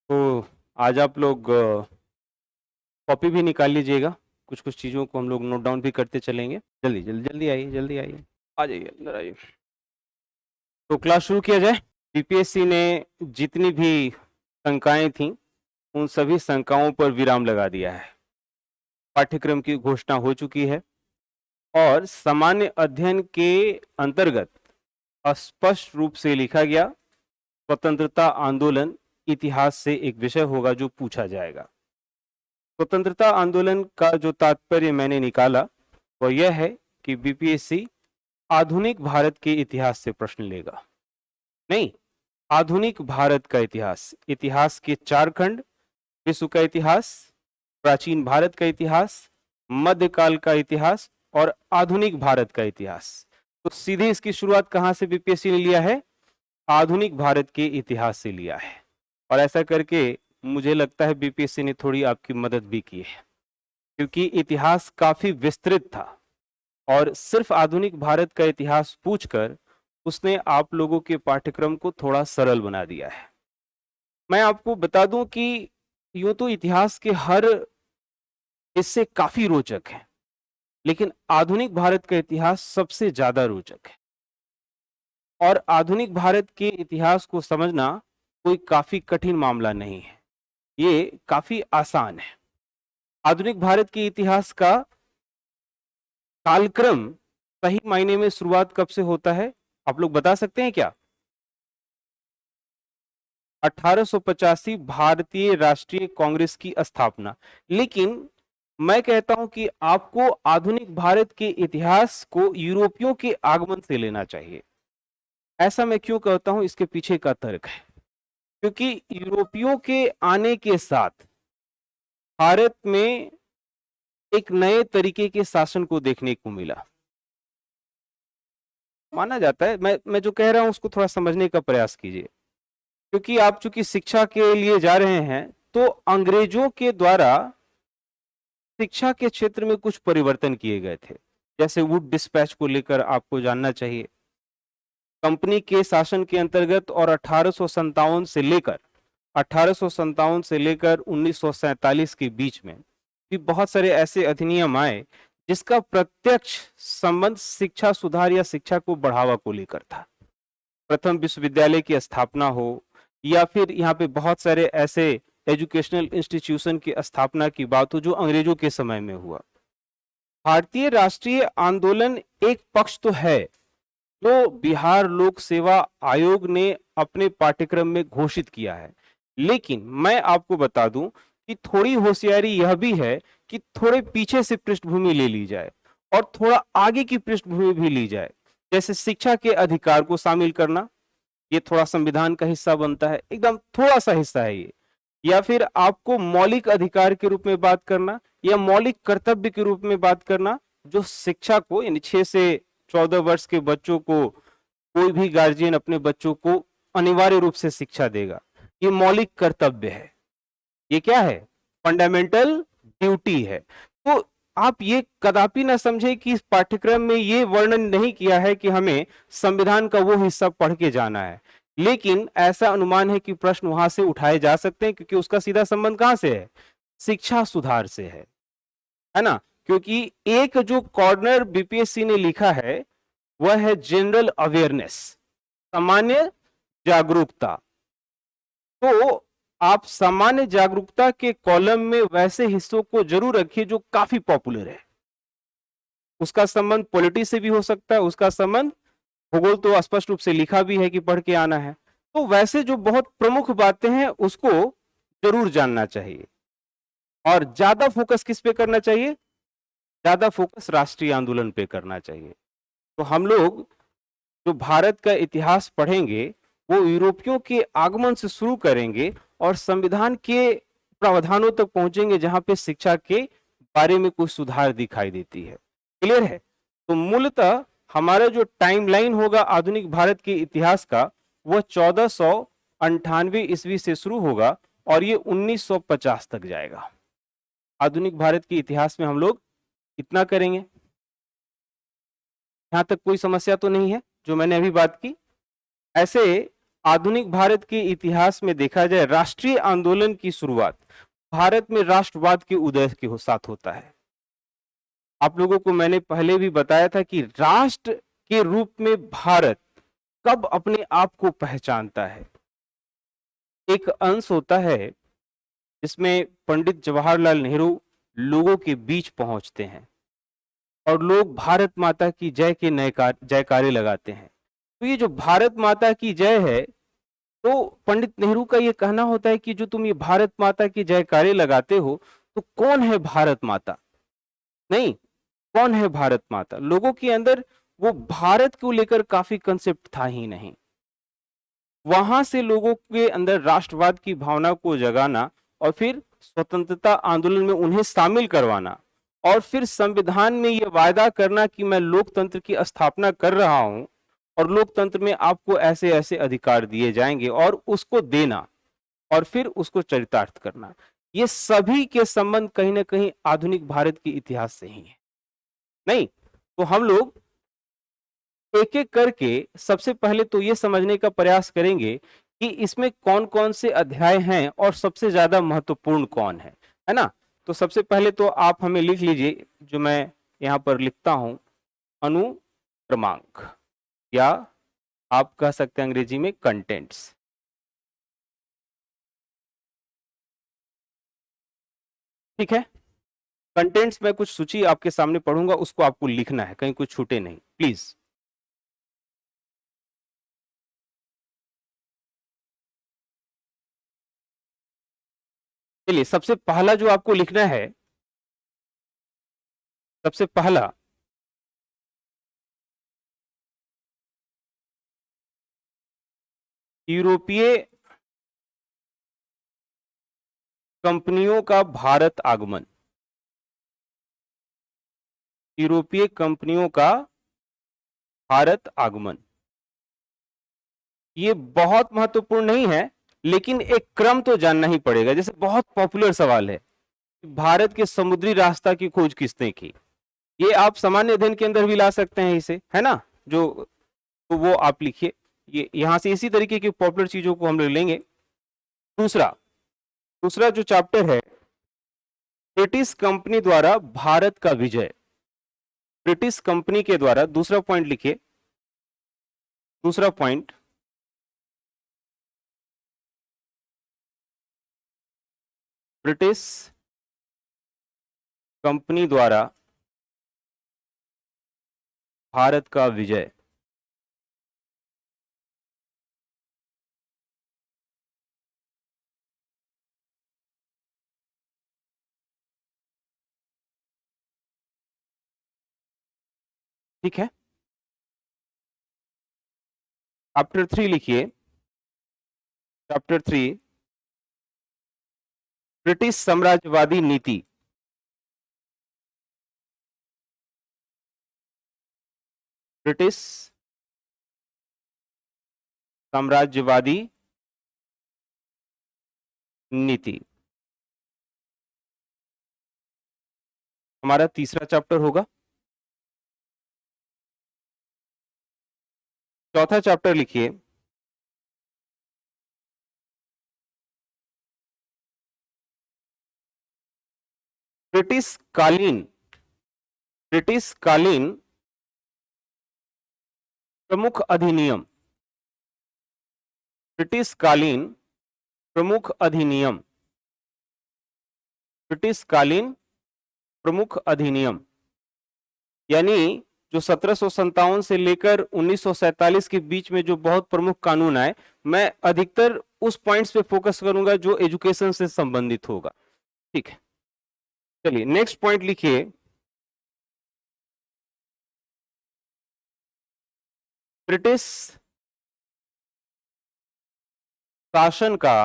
तो आज आप लोग कॉपी भी निकाल लीजिएगा। कुछ कुछ चीज़ों को हम लोग नोट डाउन भी करते चलेंगे। जल्दी जल्दी जल्दी आइए, जल्दी आइए, आ जाइए, अंदर आइए। तो क्लास शुरू किया जाए। बीपीएससी ने जितनी भी शंकाएं थीं उन सभी शंकाओं पर विराम लगा दिया है। पाठ्यक्रम की घोषणा हो चुकी है और सामान्य अध्ययन के अंतर्गत स्पष्ट रूप से लिखा गया स्वतंत्रता आंदोलन इतिहास से एक विषय होगा जो पूछा जाएगा। स्वतंत्रता आंदोलन का जो तात्पर्य मैंने निकाला वह यह है कि बीपीएससी आधुनिक भारत के इतिहास से प्रश्न लेगा। नहीं, आधुनिक भारत का इतिहास, इतिहास के 4 खंड, विश्व का इतिहास, प्राचीन भारत का इतिहास, मध्यकाल का इतिहास और आधुनिक भारत का इतिहास। तो सीधे इसकी शुरुआत कहां से बीपीएससी ने लिया है? आधुनिक भारत के इतिहास से लिया है। और ऐसा करके मुझे लगता है बीपीएससी ने थोड़ी आपकी मदद भी की है, क्योंकि इतिहास काफी विस्तृत था और सिर्फ आधुनिक भारत का इतिहास पूछकर उसने आप लोगों के पाठ्यक्रम को थोड़ा सरल बना दिया है। मैं आपको बता दूं कि यूं तो इतिहास के हर हिस्से काफी रोचक है, लेकिन आधुनिक भारत का इतिहास सबसे ज्यादा रोचक है। और आधुनिक भारत के इतिहास को समझना कोई काफी कठिन मामला नहीं है, ये काफी आसान है। आधुनिक भारत के इतिहास का कालक्रम सही मायने में शुरुआत कब से होता है, आप लोग बता सकते हैं क्या? 1885 भारतीय राष्ट्रीय कांग्रेस की स्थापना। लेकिन मैं कहता हूं कि आपको आधुनिक भारत के इतिहास को यूरोपियों के आगमन से लेना चाहिए। ऐसा मैं क्यों कहता हूं, इसके पीछे का तर्क है, क्योंकि यूरोपियों के आने के साथ भारत में एक नए तरीके के शासन को देखने को मिला। माना जाता है, मैं जो कह रहा हूं उसको थोड़ा समझने का प्रयास कीजिए, क्योंकि आप चूंकि शिक्षा के लिए जा रहे हैं तो अंग्रेजों के द्वारा शिक्षा के क्षेत्र में कुछ परिवर्तन किए गए थे। जैसे वुड डिस्पैच को लेकर आपको जानना चाहिए। कंपनी के शासन के अंतर्गत और 1857 से लेकर 1947 के बीच में भी बहुत सारे ऐसे अधिनियम आए जिसका प्रत्यक्ष संबंध शिक्षा सुधार या शिक्षा को बढ़ावा को लेकर था। प्रथम विश्वविद्यालय की स्थापना हो या फिर यहाँ पे बहुत सारे ऐसे एजुकेशनल इंस्टीट्यूशन की स्थापना की बात हो जो अंग्रेजों के समय में हुआ। भारतीय राष्ट्रीय आंदोलन एक पक्ष तो है जो बिहार लोक सेवा आयोग ने अपने पाठ्यक्रम में घोषित किया है, लेकिन मैं आपको बता दूं कि थोड़ी होशियारी यह भी है कि थोड़े पीछे से पृष्ठभूमि ले ली जाए और थोड़ा आगे की पृष्ठभूमि भी ली जाए। जैसे शिक्षा के अधिकार को शामिल करना, ये थोड़ा संविधान का हिस्सा बनता है, एकदम थोड़ा सा हिस्सा है ये। या फिर आपको मौलिक अधिकार के रूप में बात करना या मौलिक कर्तव्य के रूप में बात करना, जो शिक्षा को यानी 6 से 14 वर्ष के बच्चों को कोई भी गार्जियन अपने बच्चों को अनिवार्य रूप से शिक्षा देगा, ये मौलिक कर्तव्य है। ये क्या है? फंडामेंटल ड्यूटी है। तो आप ये कदापि ना समझे कि इस पाठ्यक्रम में ये वर्णन नहीं किया है कि हमें संविधान का वो हिस्सा पढ़ के जाना है, लेकिन ऐसा अनुमान है कि प्रश्न वहां से उठाए जा सकते हैं, क्योंकि उसका सीधा संबंध कहां से है? शिक्षा सुधार से है ना? क्योंकि एक जो कॉर्नर बीपीएससी ने लिखा है वह है जनरल अवेयरनेस, सामान्य जागरूकता। तो आप सामान्य जागरूकता के कॉलम में वैसे हिस्सों को जरूर रखिए जो काफी पॉपुलर है। उसका संबंध पॉलिटी से भी हो सकता है, उसका संबंध भूगोल तो स्पष्ट रूप से लिखा भी है कि पढ़ के आना है। तो वैसे जो बहुत प्रमुख बातें हैं उसको जरूर जानना चाहिए। और ज्यादा फोकस किस पे करना चाहिए? ज्यादा फोकस राष्ट्रीय आंदोलन पे करना चाहिए। तो हम लोग जो भारत का इतिहास पढ़ेंगे वो यूरोपियों के आगमन से शुरू करेंगे और संविधान के प्रावधानों तक पहुंचेंगे जहां पे शिक्षा के बारे में कुछ सुधार दिखाई देती है। क्लियर है? तो मूलतः हमारा जो टाइमलाइन होगा आधुनिक भारत के इतिहास का वह 1498 ईस्वी से शुरू होगा और ये 1950 तक जाएगा। आधुनिक भारत के इतिहास में हम लोग इतना करेंगे। यहां तक कोई समस्या तो नहीं है जो मैंने अभी बात की? ऐसे आधुनिक भारत के इतिहास में देखा जाए, राष्ट्रीय आंदोलन की शुरुआत भारत में राष्ट्रवाद के उदय के साथ होता है। आप लोगों को मैंने पहले भी बताया था कि राष्ट्र के रूप में भारत कब अपने आप को पहचानता है। एक अंश होता है जिसमें पंडित जवाहरलाल नेहरू लोगों के बीच पहुंचते हैं और लोग भारत माता की जय के जयकारे लगाते हैं। तो ये जो भारत माता की जय है, तो पंडित नेहरू का ये कहना होता है कि जो तुम ये भारत माता की जयकारे लगाते हो, तो कौन है भारत माता? नहीं, कौन है भारत माता? लोगों के अंदर वो भारत को लेकर काफी कंसेप्ट था ही नहीं। वहां से लोगों के अंदर राष्ट्रवाद की भावना को जगाना और फिर स्वतंत्रता आंदोलन में उन्हें शामिल करवाना और फिर संविधान में यह वायदा करना कि मैं लोकतंत्र की स्थापना कर रहा हूं और लोकतंत्र में आपको ऐसे ऐसे अधिकार दिए जाएंगे और उसको देना और फिर उसको चरितार्थ करना, ये सभी के संबंध कहीं ना कहीं आधुनिक भारत के इतिहास से ही है। नहीं तो हम लोग एक एक करके सबसे पहले तो ये समझने का प्रयास करेंगे कि इसमें कौन कौन से अध्याय हैं और सबसे ज्यादा महत्वपूर्ण कौन है ना। तो सबसे पहले तो आप हमें लिख लीजिए, जो मैं यहां पर लिखता हूं, अनुक्रमांक, या आप कह सकते हैं अंग्रेजी में कंटेंट्स। ठीक है, कंटेंट्स में कुछ सूची आपके सामने पढ़ूंगा, उसको आपको लिखना है, कहीं कुछ छूटे नहीं प्लीज। चलिए, सबसे पहला जो आपको लिखना है, सबसे पहला यूरोपीय कंपनियों का भारत आगमन। यूरोपीय कंपनियों का भारत आगमन, ये बहुत महत्वपूर्ण नहीं है, लेकिन एक क्रम तो जानना ही पड़ेगा। जैसे बहुत पॉपुलर सवाल है, भारत के समुद्री रास्ता की खोज किसने की? ये आप सामान्य अध्ययन के अंदर भी ला सकते हैं इसे, है ना। जो तो वो आप लिखिए, ये यहां से इसी तरीके की पॉपुलर चीजों को हम लोग लेंगे। दूसरा दूसरा जो चैप्टर है, ब्रिटिश कंपनी द्वारा भारत का विजय। ब्रिटिश कंपनी के द्वारा, दूसरा पॉइंट लिखिए, दूसरा पॉइंट, ब्रिटिश कंपनी द्वारा भारत का विजय। ठीक है, चैप्टर 3 लिखिए, चैप्टर 3, ब्रिटिश साम्राज्यवादी नीति। ब्रिटिश साम्राज्यवादी नीति हमारा तीसरा चैप्टर होगा। चौथा चैप्टर लिखिए, ब्रिटिश कालीन, ब्रिटिश कालीन प्रमुख अधिनियम। ब्रिटिश कालीन प्रमुख अधिनियम। ब्रिटिश कालीन प्रमुख अधिनियम, यानी जो 1757 से लेकर 1947 के बीच में जो बहुत प्रमुख कानून आए, मैं अधिकतर उस पॉइंट्स पे फोकस करूंगा जो एजुकेशन से संबंधित होगा। ठीक है, चलिए नेक्स्ट पॉइंट लिखिए, ब्रिटिश शासन का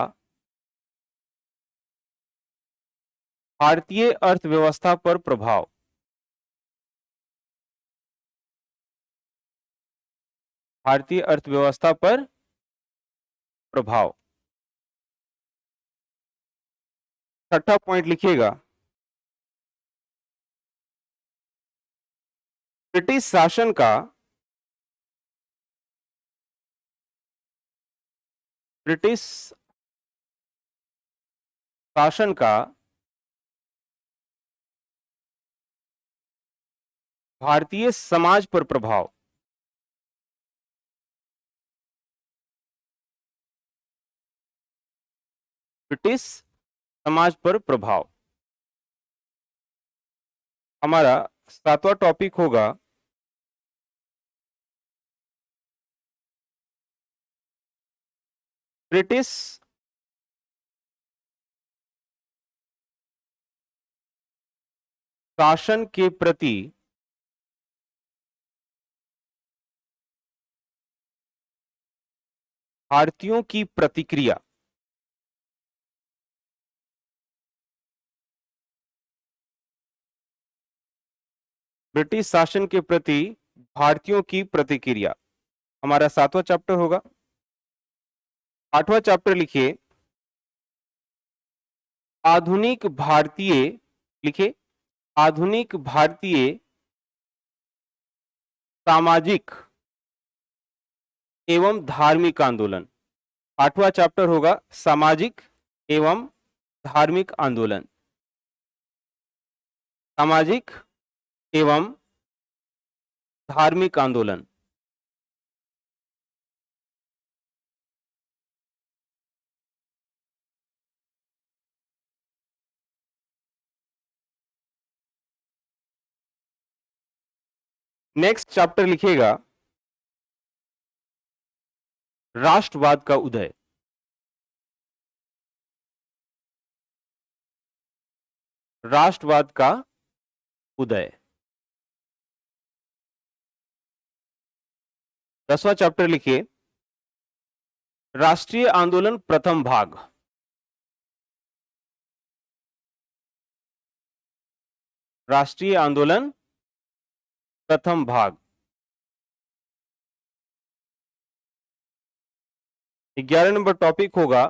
भारतीय अर्थव्यवस्था पर प्रभाव। भारतीय अर्थव्यवस्था पर प्रभाव। छठा पॉइंट लिखिएगा, ब्रिटिश शासन का ब्रिटिश शासन का भारतीय समाज पर प्रभाव। ब्रिटिश समाज पर प्रभाव। हमारा 7वां टॉपिक होगा ब्रिटिश शासन के प्रति भारतीयों की प्रतिक्रिया। ब्रिटिश शासन के प्रति भारतीयों की प्रतिक्रिया हमारा 7वां चैप्टर होगा। 8वां चैप्टर लिखिए आधुनिक भारतीय, लिखिए आधुनिक भारतीय सामाजिक एवं धार्मिक आंदोलन। 8वां चैप्टर होगा सामाजिक एवं धार्मिक आंदोलन। सामाजिक एवं धार्मिक आंदोलन। नेक्स्ट चैप्टर लिखिएगा राष्ट्रवाद का उदय। राष्ट्रवाद का उदय। 10वां चैप्टर लिखिए राष्ट्रीय आंदोलन प्रथम भाग। राष्ट्रीय आंदोलन प्रथम भाग। 11 नंबर टॉपिक होगा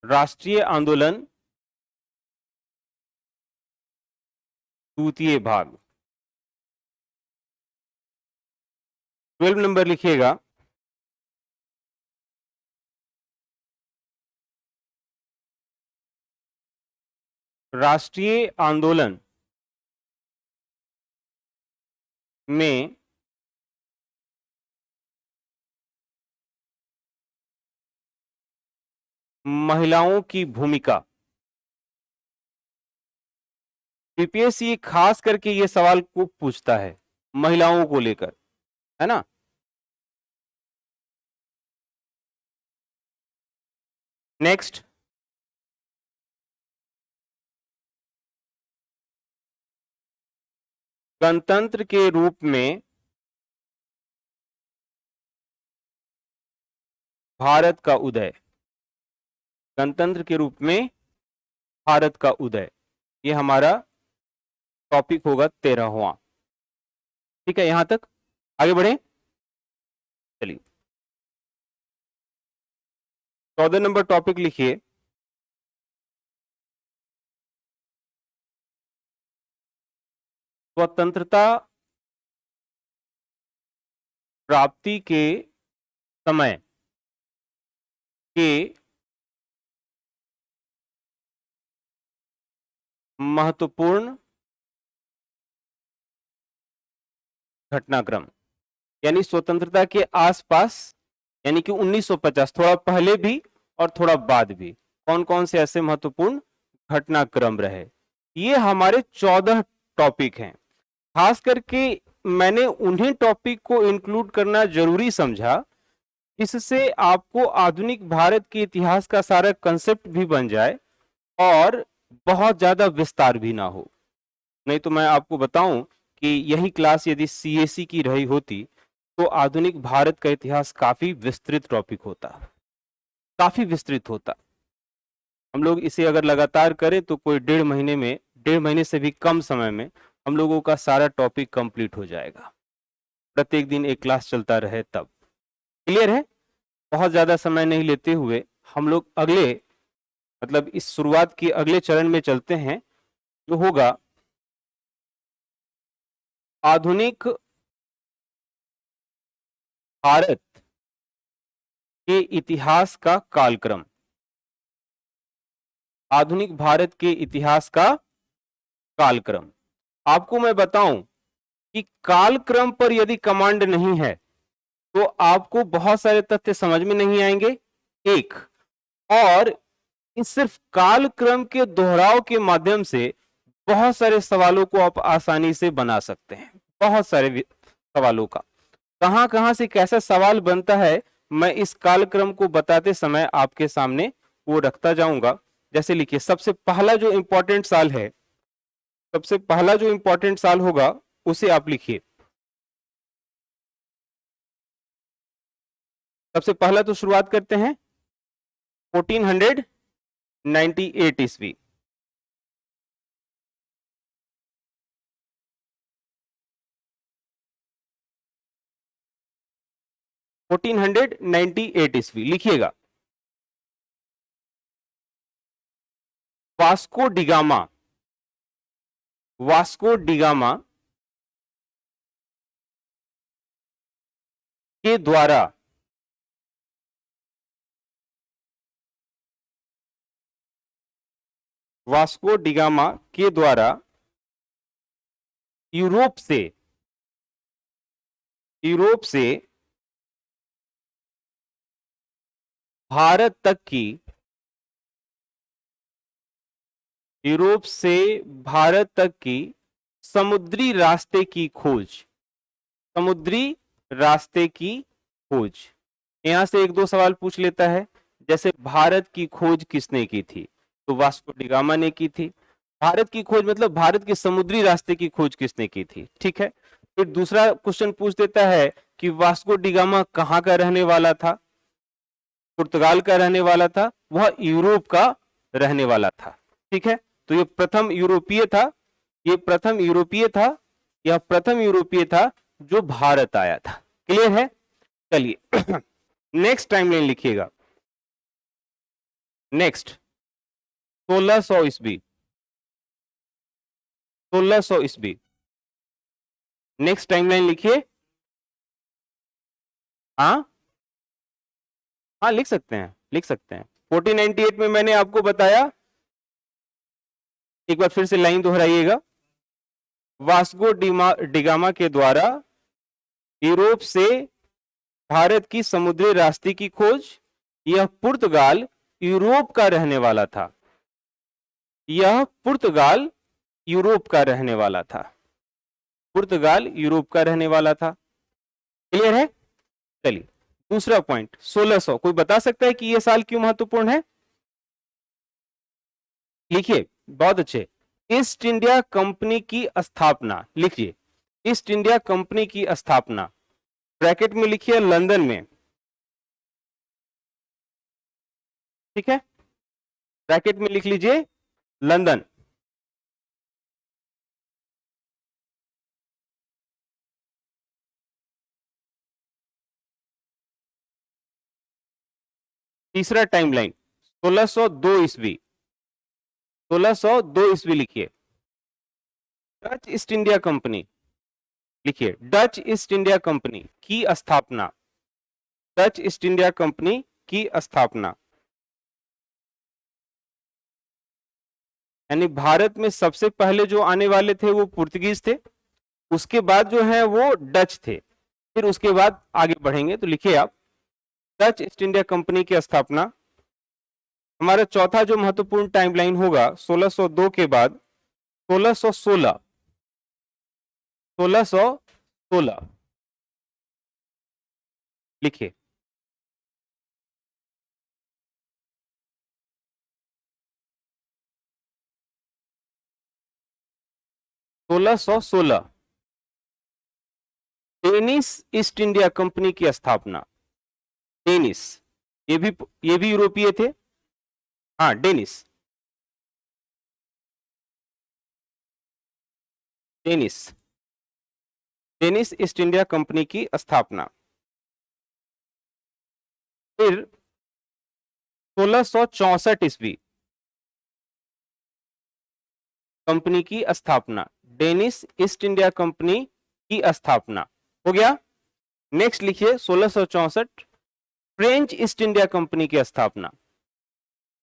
राष्ट्रीय आंदोलन द्वितीय भाग। 12 नंबर लिखिएगा राष्ट्रीय आंदोलन में महिलाओं की भूमिका। बीपीएससी खास करके ये सवाल को पूछता है महिलाओं को लेकर, है ना। नेक्स्ट गणतंत्र के रूप में भारत का उदय। गणतंत्र के रूप में भारत का उदय, ये हमारा टॉपिक होगा 13वां। ठीक है, यहां तक आगे बढ़े। चलिए 14 नंबर टॉपिक लिखिए स्वतंत्रता प्राप्ति के समय के महत्वपूर्ण घटनाक्रम। यानी स्वतंत्रता के आसपास, यानी कि 1950, थोड़ा पहले भी और थोड़ा बाद भी कौन कौन से ऐसे महत्वपूर्ण घटनाक्रम रहे। ये हमारे 14 टॉपिक हैं। खास करके मैंने उन्हीं टॉपिक को इंक्लूड करना जरूरी समझा, इससे आपको आधुनिक भारत के इतिहास का सारा कंसेप्ट भी बन जाए और बहुत ज्यादा विस्तार भी ना हो। नहीं तो मैं आपको बताऊं कि यही क्लास यदि सीएसई की रही होती तो आधुनिक भारत का इतिहास काफी विस्तृत टॉपिक होता, काफी विस्तृत होता। हम लोग इसे अगर लगातार करें तो कोई 1.5 महीने से भी कम समय में हम लोगों का सारा टॉपिक कंप्लीट हो जाएगा। प्रत्येक दिन एक क्लास चलता रहे तब। क्लियर है। बहुत ज्यादा समय नहीं लेते हुए हम लोग अगले, मतलब इस शुरुआत के अगले चरण में चलते हैं, जो होगा आधुनिक भारत के इतिहास का कालक्रम। आधुनिक भारत के इतिहास का कालक्रम। आपको मैं बताऊं कि कालक्रम पर यदि कमांड नहीं है तो आपको बहुत सारे तथ्य समझ में नहीं आएंगे, एक, और इस सिर्फ कालक्रम के दोहराव के माध्यम से बहुत सारे सवालों को आप आसानी से बना सकते हैं। बहुत सारे सवालों का कहां कहां से कैसा सवाल बनता है, मैं इस कालक्रम को बताते समय आपके सामने वो रखता जाऊंगा। जैसे लिखिए, सबसे पहला जो इंपॉर्टेंट साल है, सबसे पहला जो इंपॉर्टेंट साल होगा उसे आप लिखिए। सबसे पहला तो शुरुआत करते हैं 1498 ईस्वी। 1498 ईस्वी लिखिएगा। वास्को डिगामा, वास्को डिगामा के द्वारा वास्को डिगामा के द्वारा यूरोप से भारत तक की, यूरोप से भारत तक की समुद्री रास्ते की खोज, समुद्री रास्ते की खोज। यहां से एक दो सवाल पूछ लेता है, जैसे भारत की खोज किसने की थी, तो वास्को डिगामा ने की थी। भारत की खोज मतलब भारत के समुद्री रास्ते की खोज किसने की थी, ठीक है। फिर दूसरा क्वेश्चन पूछ देता है कि वास्को डिगामा कहां का रहने वाला था, पुर्तगाल का रहने वाला था, वह यूरोप का रहने वाला था, ठीक है। तो ये प्रथम यूरोपीय था, ये प्रथम यूरोपीय था, यह प्रथम यूरोपीय था जो भारत आया था। क्लियर है। चलिए नेक्स्ट टाइमलाइन लिखिएगा। नेक्स्ट 1600 ईस्वी, 1600 ईस्वी। नेक्स्ट टाइमलाइन लिखिए। हाँ हाँ, लिख सकते हैं, लिख सकते हैं। 1498 में मैंने आपको बताया, एक बार फिर से लाइन दोहराइएगा। वास्को डिगामा के द्वारा यूरोप से भारत की समुद्री रास्ते की खोज, यह पुर्तगाल यूरोप का रहने वाला था, यह पुर्तगाल यूरोप का रहने वाला था, पुर्तगाल यूरोप का रहने वाला था। क्लियर है। चलिए दूसरा पॉइंट 1600। कोई बता सकता है कि यह साल क्यों महत्वपूर्ण है। लिखिए, बहुत अच्छे। ईस्ट इंडिया कंपनी की स्थापना, लिखिए ईस्ट इंडिया कंपनी की स्थापना, ब्रैकेट में लिखिए लंदन में, ठीक है, ब्रैकेट में लिख लीजिए लंदन। तीसरा टाइमलाइन 1602 ईस्वी, 1602 ईस्वी लिखिए। डच ईस्ट इंडिया कंपनी, लिखिए डच ईस्ट इंडिया कंपनी की स्थापना, डच ईस्ट इंडिया कंपनी की स्थापना। यानी भारत में सबसे पहले जो आने वाले थे वो पुर्तगीज थे, उसके बाद जो है वो डच थे, फिर उसके बाद आगे बढ़ेंगे। तो लिखिए आप डच ईस्ट इंडिया कंपनी की स्थापना। हमारा चौथा जो महत्वपूर्ण टाइमलाइन होगा 1602 के बाद 1616, 1616 लिखिए। 1616 डेनिस ईस्ट इंडिया कंपनी की स्थापना। डेनिस, ये भी यूरोपीय थे। हाँ Danish, Danish, Danish East India Company की स्थापना। फिर 1664 ईस्वी कंपनी की स्थापना, डेनिस ईस्ट इंडिया कंपनी की स्थापना। हो गया। नेक्स्ट लिखिए 1664 फ्रेंच ईस्ट इंडिया कंपनी की स्थापना।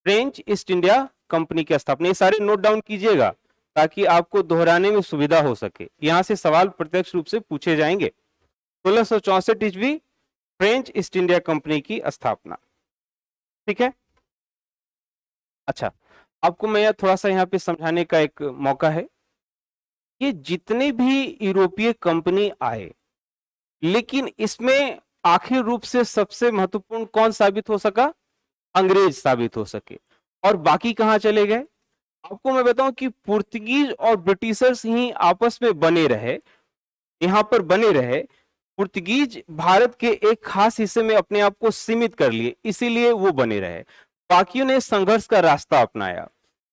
फ्रेंच ईस्ट इंडिया कंपनी की स्थापना, ये सारे नोट डाउन कीजिएगा ताकि आपको दोहराने में सुविधा हो सके। यहां से सवाल प्रत्यक्ष रूप से पूछे जाएंगे। 1664 ईस्वी फ्रेंच ईस्ट इंडिया कंपनी की स्थापना। ठीक है। अच्छा, आपको मैं थोड़ा सा यहाँ पे समझाने का एक मौका है। ये जितने भी यूरोपीय कंपनी आए, लेकिन इसमें आखिर रूप से सबसे महत्वपूर्ण कौन साबित हो सका? अंग्रेज साबित हो सके। और बाकी कहां चले गए? आपको मैं बताऊं कि पुर्तगीज और ब्रिटिशर्स ही आपस में बने रहे, यहां पर बने रहे। पुर्तगीज भारत के एक खास हिस्से में अपने आप को सीमित कर लिए, इसीलिए वो बने रहे। बाकियों ने संघर्ष का रास्ता अपनाया।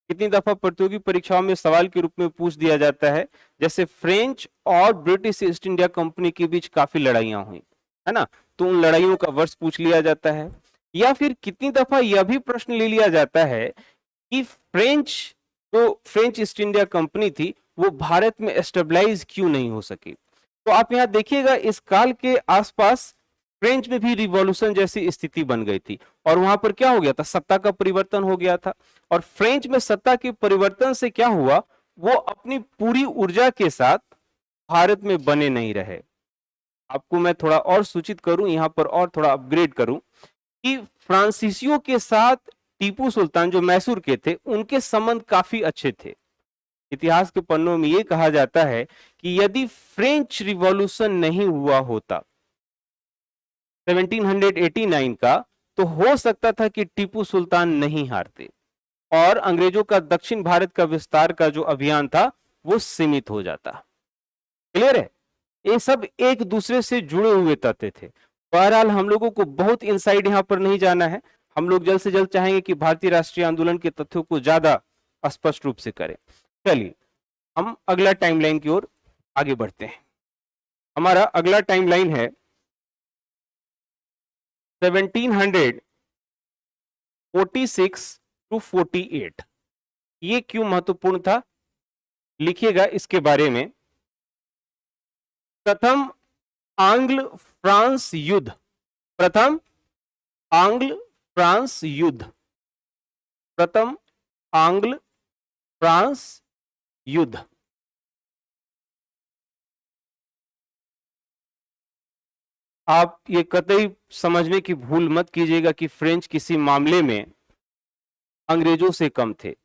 कितनी दफा प्रतियोगी परीक्षाओं में सवाल के रूप में पूछ दिया जाता है, जैसे फ्रेंच और ब्रिटिश ईस्ट इंडिया कंपनी के बीच काफी लड़ाइयां हुई, है ना, तो उन लड़ाइयों का वर्ष पूछ लिया जाता है। या फिर कितनी दफा यह भी प्रश्न ले लिया जाता है कि फ्रेंच ईस्ट इंडिया कंपनी थी वो भारत में एस्टेब्लाइज क्यों नहीं हो सकी। तो आप यहां देखिएगा, इस काल के आसपास फ्रेंच में भी रिवॉल्यूशन जैसी स्थिति बन गई थी और वहां पर क्या हो गया था? सत्ता का परिवर्तन हो गया था। और फ्रेंच में सत्ता के परिवर्तन से क्या हुआ? वो अपनी पूरी ऊर्जा के साथ भारत में बने नहीं रहे। आपको मैं थोड़ा और सूचित करूं, यहां पर और थोड़ा अपग्रेड करूं कि फ्रांसीसियों के साथ टीपू सुल्तान जो मैसूर के थे, उनके संबंध काफी अच्छे थे। इतिहास के पन्नों में यह कहा जाता है कि यदि फ्रेंच रिवॉल्यूशन नहीं हुआ होता 1789 का, तो हो सकता था कि टीपू सुल्तान नहीं हारते और अंग्रेजों का दक्षिण भारत का विस्तार का जो अभियान था वो सीमित हो जाता। क्लियर है? ये सब एक दूसरे से जुड़े हुए तथ्य थे। बहरहाल हम लोगों को बहुत इनसाइड यहां पर नहीं जाना है। हम लोग जल्द से जल्द चाहेंगे कि भारतीय राष्ट्रीय आंदोलन के तथ्यों को ज्यादा स्पष्ट रूप से करें। चलिए हम अगला टाइमलाइन की ओर आगे बढ़ते हैं। हमारा अगला टाइमलाइन है 1746 टू 48। ये क्यों महत्वपूर्ण था, लिखिएगा इसके बारे में। प्रथम आंग्ल फ्रांस युद्ध, प्रथम आंग्ल फ्रांस युद्ध, प्रथम आंग्ल फ्रांस युद्ध। आप ये कतई समझने की भूल मत कीजिएगा कि फ्रेंच किसी मामले में अंग्रेजों से कम थे।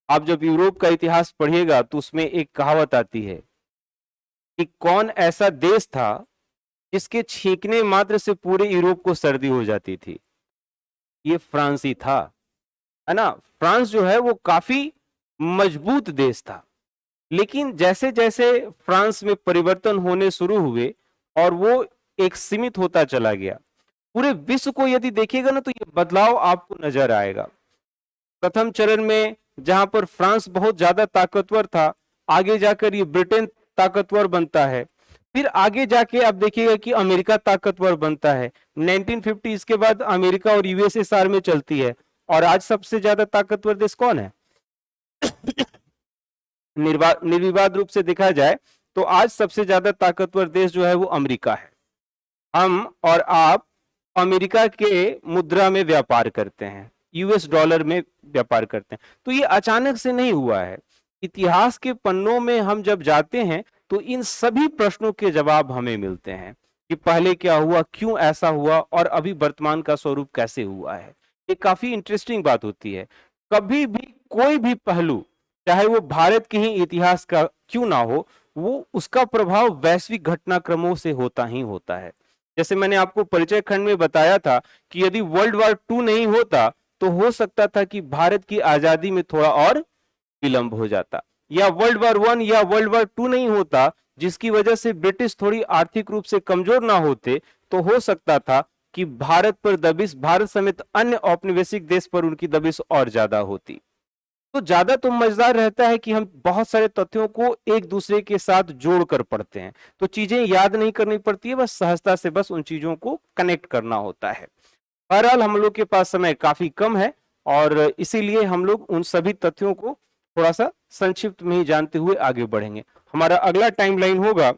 आप जब यूरोप का इतिहास पढ़िएगा तो उसमें एक कहावत आती है कि कौन ऐसा देश था जिसके छींकने मात्र से पूरे यूरोप को सर्दी हो जाती थी? ये फ्रांस ही था, है ना। फ्रांस जो है वो काफी मजबूत देश था, लेकिन जैसे जैसे फ्रांस में परिवर्तन होने शुरू हुए और वो एक सीमित होता चला गया, पूरे विश्व को यदि देखिएगा ना तो ये बदलाव आपको नजर आएगा। प्रथम चरण में जहां पर फ्रांस बहुत ज्यादा ताकतवर था, आगे जाकर ये ब्रिटेन ताकतवर बनता है, फिर आगे जाके आप देखिएगा कि अमेरिका ताकतवर बनता है। 1950 इसके बाद अमेरिका और यूएसएसआर में चलती है। और आज सबसे ज्यादा ताकतवर देश कौन है? निर्विवाद रूप से देखा जाए तो आज सबसे ज्यादा ताकतवर देश जो है वो अमेरिका है। हम और आप अमेरिका के मुद्रा में व्यापार करते हैं, यूएस डॉलर में व्यापार करते हैं। तो ये अचानक से नहीं हुआ है। इतिहास के पन्नों में हम जब जाते हैं तो इन सभी प्रश्नों के जवाब हमें मिलते हैं कि पहले क्या हुआ, क्यों ऐसा हुआ और अभी वर्तमान का स्वरूप कैसे हुआ है। ये काफी इंटरेस्टिंग बात होती है। कभी भी कोई भी पहलू, चाहे वो भारत के ही इतिहास का क्यों ना हो, वो उसका प्रभाव वैश्विक घटनाक्रमों से होता ही होता है। जैसे मैंने आपको परिचय खंड में बताया था कि यदि वर्ल्ड वॉर 2 नहीं होता तो हो सकता था कि भारत की आजादी में थोड़ा और विलंब हो जाता, या वर्ल्ड वॉर 1 या वर्ल्ड वॉर 2 नहीं होता जिसकी वजह से ब्रिटिश थोड़ी आर्थिक रूप से कमजोर ना होते, तो हो सकता था कि भारत पर दबिश, भारत समेत अन्य औपनिवेशिक देश पर उनकी दबिश और ज्यादा होती। तो ज्यादा तो मजेदार रहता है कि हम बहुत सारे तथ्यों को एक दूसरे के साथ जोड़कर पढ़ते हैं, तो चीजें याद नहीं करनी पड़ती है, बस सहजता से बस उन चीजों को कनेक्ट करना होता है। बहरहाल हम लोग के पास समय काफी कम है और इसीलिए हम लोग उन सभी तथ्यों को थोड़ा सा संक्षिप्त में ही जानते हुए आगे बढ़ेंगे। हमारा अगला टाइमलाइन होगा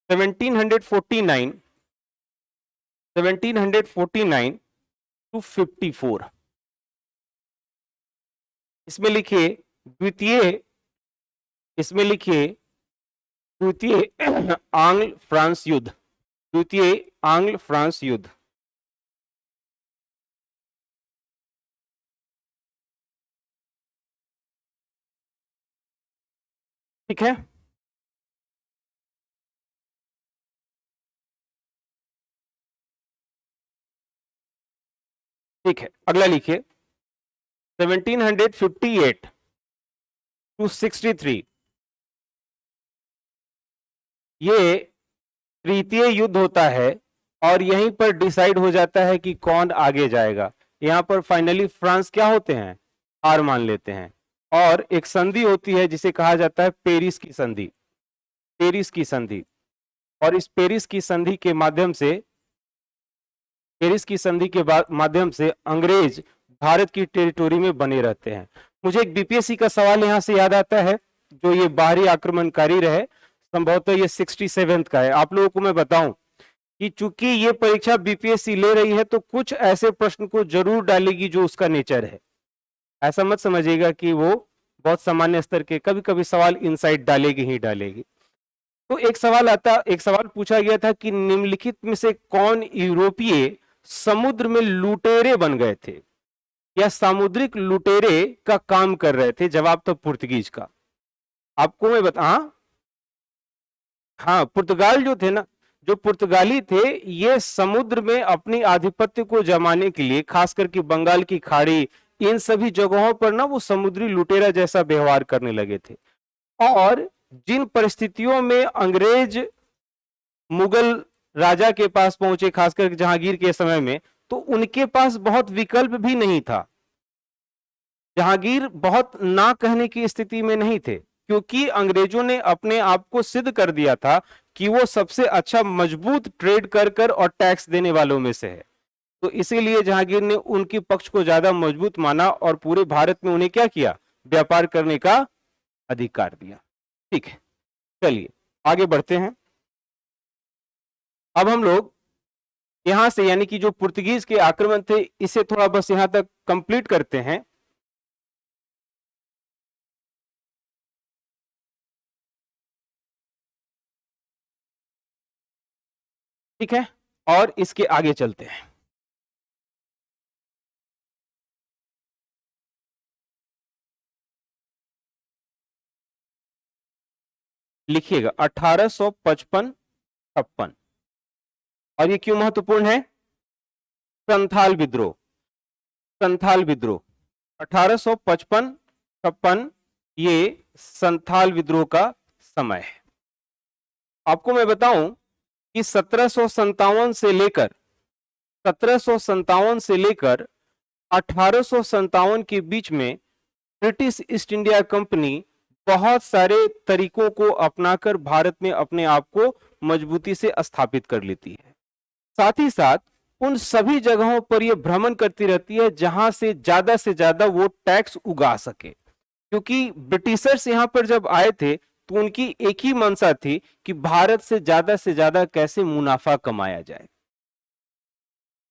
1749 टू 54। इसमें लिखिए द्वितीय, इसमें लिखिए द्वितीय आंग्ल फ्रांस युद्ध, द्वितीय आंग्ल फ्रांस युद्ध। ठीक है, ठीक है, अगला लिखिए 1758 टू 63। ये तृतीय युद्ध होता है और यहीं पर डिसाइड हो जाता है कि कौन आगे जाएगा। यहां पर फाइनली फ्रांस क्या होते हैं, हार मान लेते हैं और एक संधि होती है जिसे कहा जाता है पेरिस की संधि, पेरिस की संधि। और इस पेरिस की संधि के माध्यम से, पेरिस की संधि के माध्यम से अंग्रेज भारत की टेरिटोरी में बने रहते हैं। मुझे एक बीपीएससी का सवाल यहां से याद आता है, जो ये बाहरी आक्रमणकारी रहे, संभवतः ये 67th का है। आप लोगों को मैं बताऊं कि चूंकि ये परीक्षा बीपीएससी ले रही है तो कुछ ऐसे प्रश्न को जरूर डालेगी जो उसका नेचर है। ऐसा मत समझिएगा कि वो बहुत सामान्य स्तर के, कभी कभी सवाल इनसाइड डालेगी ही डालेगी। तो एक सवाल पूछा गया था कि निम्नलिखित में से कौन यूरोपीय समुद्र में लुटेरे बन गए थे या सामुद्रिक लुटेरे का काम कर रहे थे। जवाब था पुर्तगीज का। आपको मैं बता, हाँ पुर्तगाल जो थे ना, जो पुर्तगाली थे, ये समुद्र में अपनी आधिपत्य को जमाने के लिए, खास करके बंगाल की खाड़ी, इन सभी जगहों पर ना वो समुद्री लुटेरा जैसा व्यवहार करने लगे थे। और जिन परिस्थितियों में अंग्रेज मुगल राजा के पास पहुंचे, खासकर जहांगीर के समय में, तो उनके पास बहुत विकल्प भी नहीं था। जहांगीर बहुत ना कहने की स्थिति में नहीं थे, क्योंकि अंग्रेजों ने अपने आप को सिद्ध कर दिया था कि वो सबसे अच्छा मजबूत ट्रेड कर कर और टैक्स देने वालों में से है। तो इसीलिए जहांगीर ने उनके पक्ष को ज्यादा मजबूत माना और पूरे भारत में उन्हें क्या किया, व्यापार करने का अधिकार दिया। ठीक है, चलिए आगे बढ़ते हैं। अब हम लोग यहां से, यानी कि जो पुर्तगीज के आक्रमण थे, इसे थोड़ा बस यहां तक कंप्लीट करते हैं। ठीक है, और इसके आगे चलते हैं। लिखिएगा 1855-56। और ये क्यों महत्वपूर्ण है? संथाल विद्रोह, संथाल विद्रोह 1855-56, ये संथाल विद्रोह का समय है। आपको मैं बताऊं कि 1757 से लेकर 1857 के बीच में ब्रिटिश ईस्ट इंडिया कंपनी बहुत सारे तरीकों को अपनाकर भारत में अपने आप को मजबूती से स्थापित कर लेती है। साथ ही साथ उन सभी जगहों पर यह भ्रमण करती रहती है जहां से ज्यादा वो टैक्स उगा सके, क्योंकि ब्रिटिशर्स यहां पर जब आए थे तो उनकी एक ही मंशा थी कि भारत से ज्यादा कैसे मुनाफा कमाया जाए।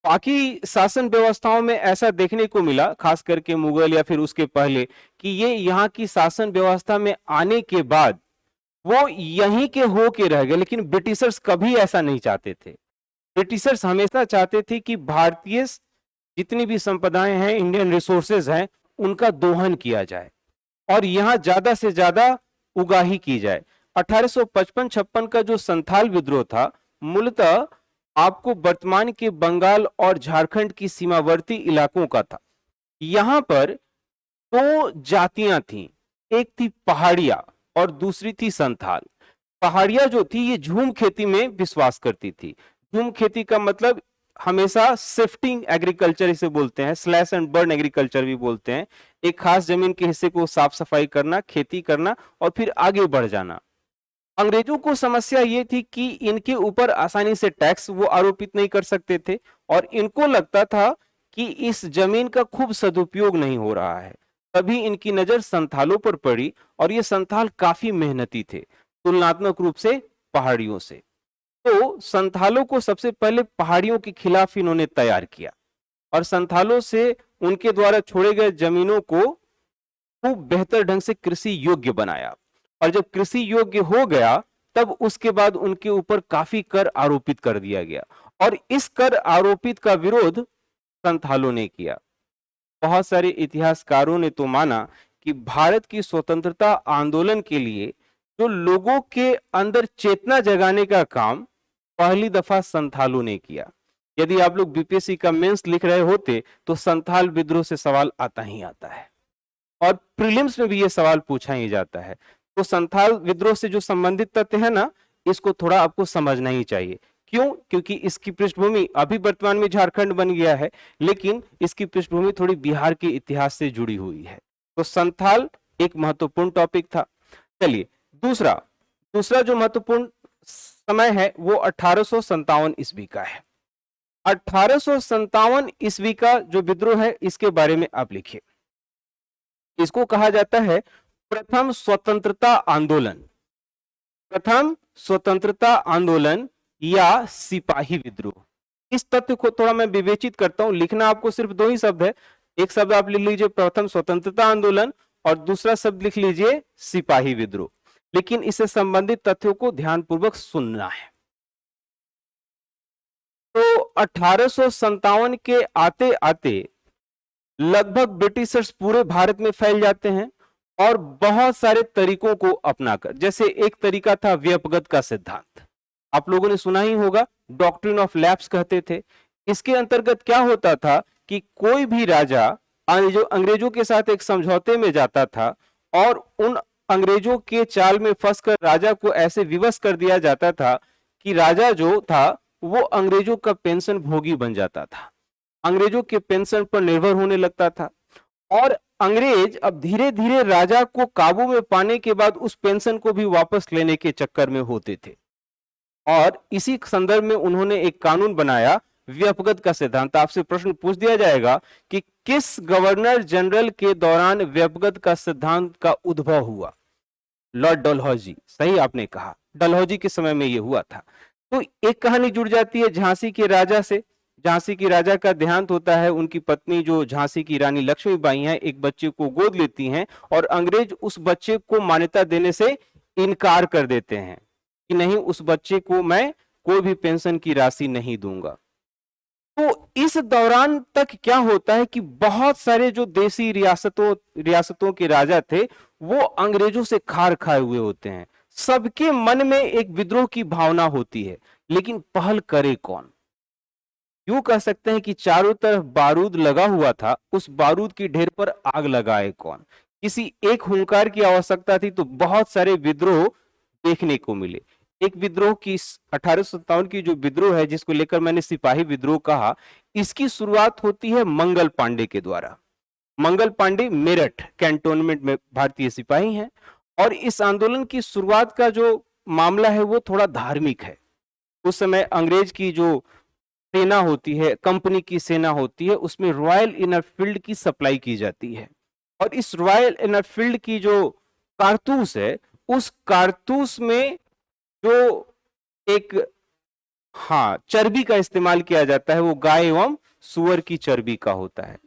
बाकी शासन व्यवस्थाओं में ऐसा देखने को मिला, खास करके मुगल या फिर उसके पहले, कि ये यहाँ की शासन व्यवस्था में आने के बाद वो यहीं के हो के रह गए। लेकिन ब्रिटिशर्स कभी ऐसा नहीं चाहते थे। ब्रिटिशर्स हमेशा चाहते थे कि भारतीय जितनी भी संपदाएं हैं, इंडियन रिसोर्सेज हैं, उनका दोहन किया जाए और यहां ज्यादा से ज्यादा उगाही की जाए। 1855-56 का जो संथाल विद्रोह था, मूलतः आपको वर्तमान के बंगाल और झारखंड की सीमावर्ती इलाकों का था। यहां पर दो जातियां थीं, एक थी पहाड़िया और दूसरी थी संथाल। पहाड़िया जो थी ये झूम खेती में विश्वास करती थी। झूम खेती का मतलब हमेशा शिफ्टिंग एग्रीकल्चर इसे बोलते हैं, स्लैश एंड बर्न एग्रीकल्चर भी बोलते हैं। एक खास जमीन के हिस्से को साफ सफाई करना, खेती करना और फिर आगे बढ़ जाना। अंग्रेजों को समस्या ये थी कि इनके ऊपर आसानी से टैक्स वो आरोपित नहीं कर सकते थे और इनको लगता था कि इस जमीन का खूब सदुपयोग नहीं हो रहा है। तभी इनकी नजर संथालों पर पड़ी और ये संथाल काफी मेहनती थे तुलनात्मक रूप से पहाड़ियों से। तो संथालों को सबसे पहले पहाड़ियों के खिलाफ इन्होंने तैयार किया और संथालों से उनके द्वारा छोड़े गए जमीनों को खूब बेहतर ढंग से कृषि योग्य बनाया। और जब कृषि योग्य हो गया तब उसके बाद उनके ऊपर काफी कर आरोपित कर दिया गया और इस कर आरोपित का विरोध संथालों ने किया। बहुत सारे इतिहासकारों ने तो माना कि भारत की स्वतंत्रता आंदोलन के लिए जो लोगों के अंदर चेतना जगाने का काम पहली दफा संथालों ने किया। यदि आप लोग बीपीएससी का मेंस लिख रहे होते तो संथाल विद्रोह से सवाल आता ही आता है और प्रीलिम्स में भी ये सवाल पूछा ही जाता है। तो संथाल विद्रोह से जो संबंधित तथ्य है ना, इसको थोड़ा आपको समझना ही चाहिए। क्यों? क्योंकि इसकी पृष्ठभूमि अभी वर्तमान में झारखंड बन गया है, लेकिन इसकी पृष्ठभूमि थोड़ी बिहार के इतिहास से जुड़ी हुई है। तो संथाल एक महत्वपूर्ण टॉपिक था। चलिए दूसरा जो महत्वपूर्ण समय है वो 1857 ईस्वी का है। 1857 ईस्वी का जो विद्रोह है इसके बारे में आप लिखिए। इसको कहा जाता है प्रथम स्वतंत्रता आंदोलन, प्रथम स्वतंत्रता आंदोलन या सिपाही विद्रोह। इस तथ्य को थोड़ा मैं विवेचित करता हूं, लिखना आपको सिर्फ दो ही शब्द है। एक शब्द आप लिख लीजिए प्रथम स्वतंत्रता आंदोलन और दूसरा शब्द लिख लीजिए सिपाही विद्रोह, लेकिन इससे संबंधित तथ्यों को ध्यानपूर्वक सुनना है। तो 1857 के आते आते लगभग ब्रिटिशर्स पूरे भारत में फैल जाते हैं और बहुत सारे तरीकों को अपनाकर, जैसे एक तरीका था व्यपगत का सिद्धांत, आप लोगों ने सुना ही होगा, डॉक्ट्रिन ऑफ लैप्स कहते थे। इसके अंतर्गत क्या होता था कि कोई भी राजा जो अंग्रेजों के साथ एक समझौते में जाता था और उन अंग्रेजों के चाल में फंसकर राजा को ऐसे विवश कर दिया जाता था कि राजा जो था वो अंग्रेजों का पेंशन भोगी बन जाता था, अंग्रेजों के पेंशन पर निर्भर होने लगता था और अंग्रेज अब धीरे धीरे राजा को काबू में पाने के बाद उस पेंशन को भी वापस लेने के चक्कर में होते थे। और इसी संदर्भ में उन्होंने एक कानून बनाया व्यपगत का सिद्धांत। आपसे प्रश्न पूछ दिया जाएगा कि किस गवर्नर जनरल के दौरान व्यपगत का सिद्धांत का उद्भव हुआ? लॉर्ड डलहौजी, सही आपने कहा, डलहौजी के समय में यह हुआ था। तो एक कहानी जुड़ जाती है झांसी के राजा से। झांसी की राजा का देहांत होता है, उनकी पत्नी जो झांसी की रानी लक्ष्मीबाई हैं एक बच्चे को गोद लेती हैं और अंग्रेज उस बच्चे को मान्यता देने से इनकार कर देते हैं कि नहीं, उस बच्चे को मैं कोई भी पेंशन की राशि नहीं दूंगा। तो इस दौरान तक क्या होता है कि बहुत सारे जो देसी रियासतों के राजा थे वो अंग्रेजों से खार खाए हुए होते हैं, सबके मन में एक विद्रोह की भावना होती है, लेकिन पहल करे कौन? यूं कह सकते हैं कि चारों तरफ बारूद लगा हुआ था, उस बारूद की ढेर पर आग लगाए कौन? किसी एक हुंकार की आवश्यकता थी, तो बहुत सारे विद्रोह देखने को मिले। एक विद्रोह की 1857 की जो विद्रोह है जिसको लेकर मैंने सिपाही विद्रोह कहा, इसकी शुरुआत होती है मंगल पांडे के द्वारा। मंगल पांडे मेरठ कैंटोनमेंट में भारतीय सिपाही हैं और इस आंदोलन की शुरुआत का जो मामला है वो थोड़ा धार्मिक है। उस समय अंग्रेज की जो सेना होती है, कंपनी की सेना होती है, उसमें रॉयल इनफील्ड की सप्लाई की जाती है और इस रॉयल इनफील्ड की जो कारतूस है उस कारतूस में जो एक चर्बी का इस्तेमाल किया जाता है वो गाय एवं सुअर की चर्बी का होता है।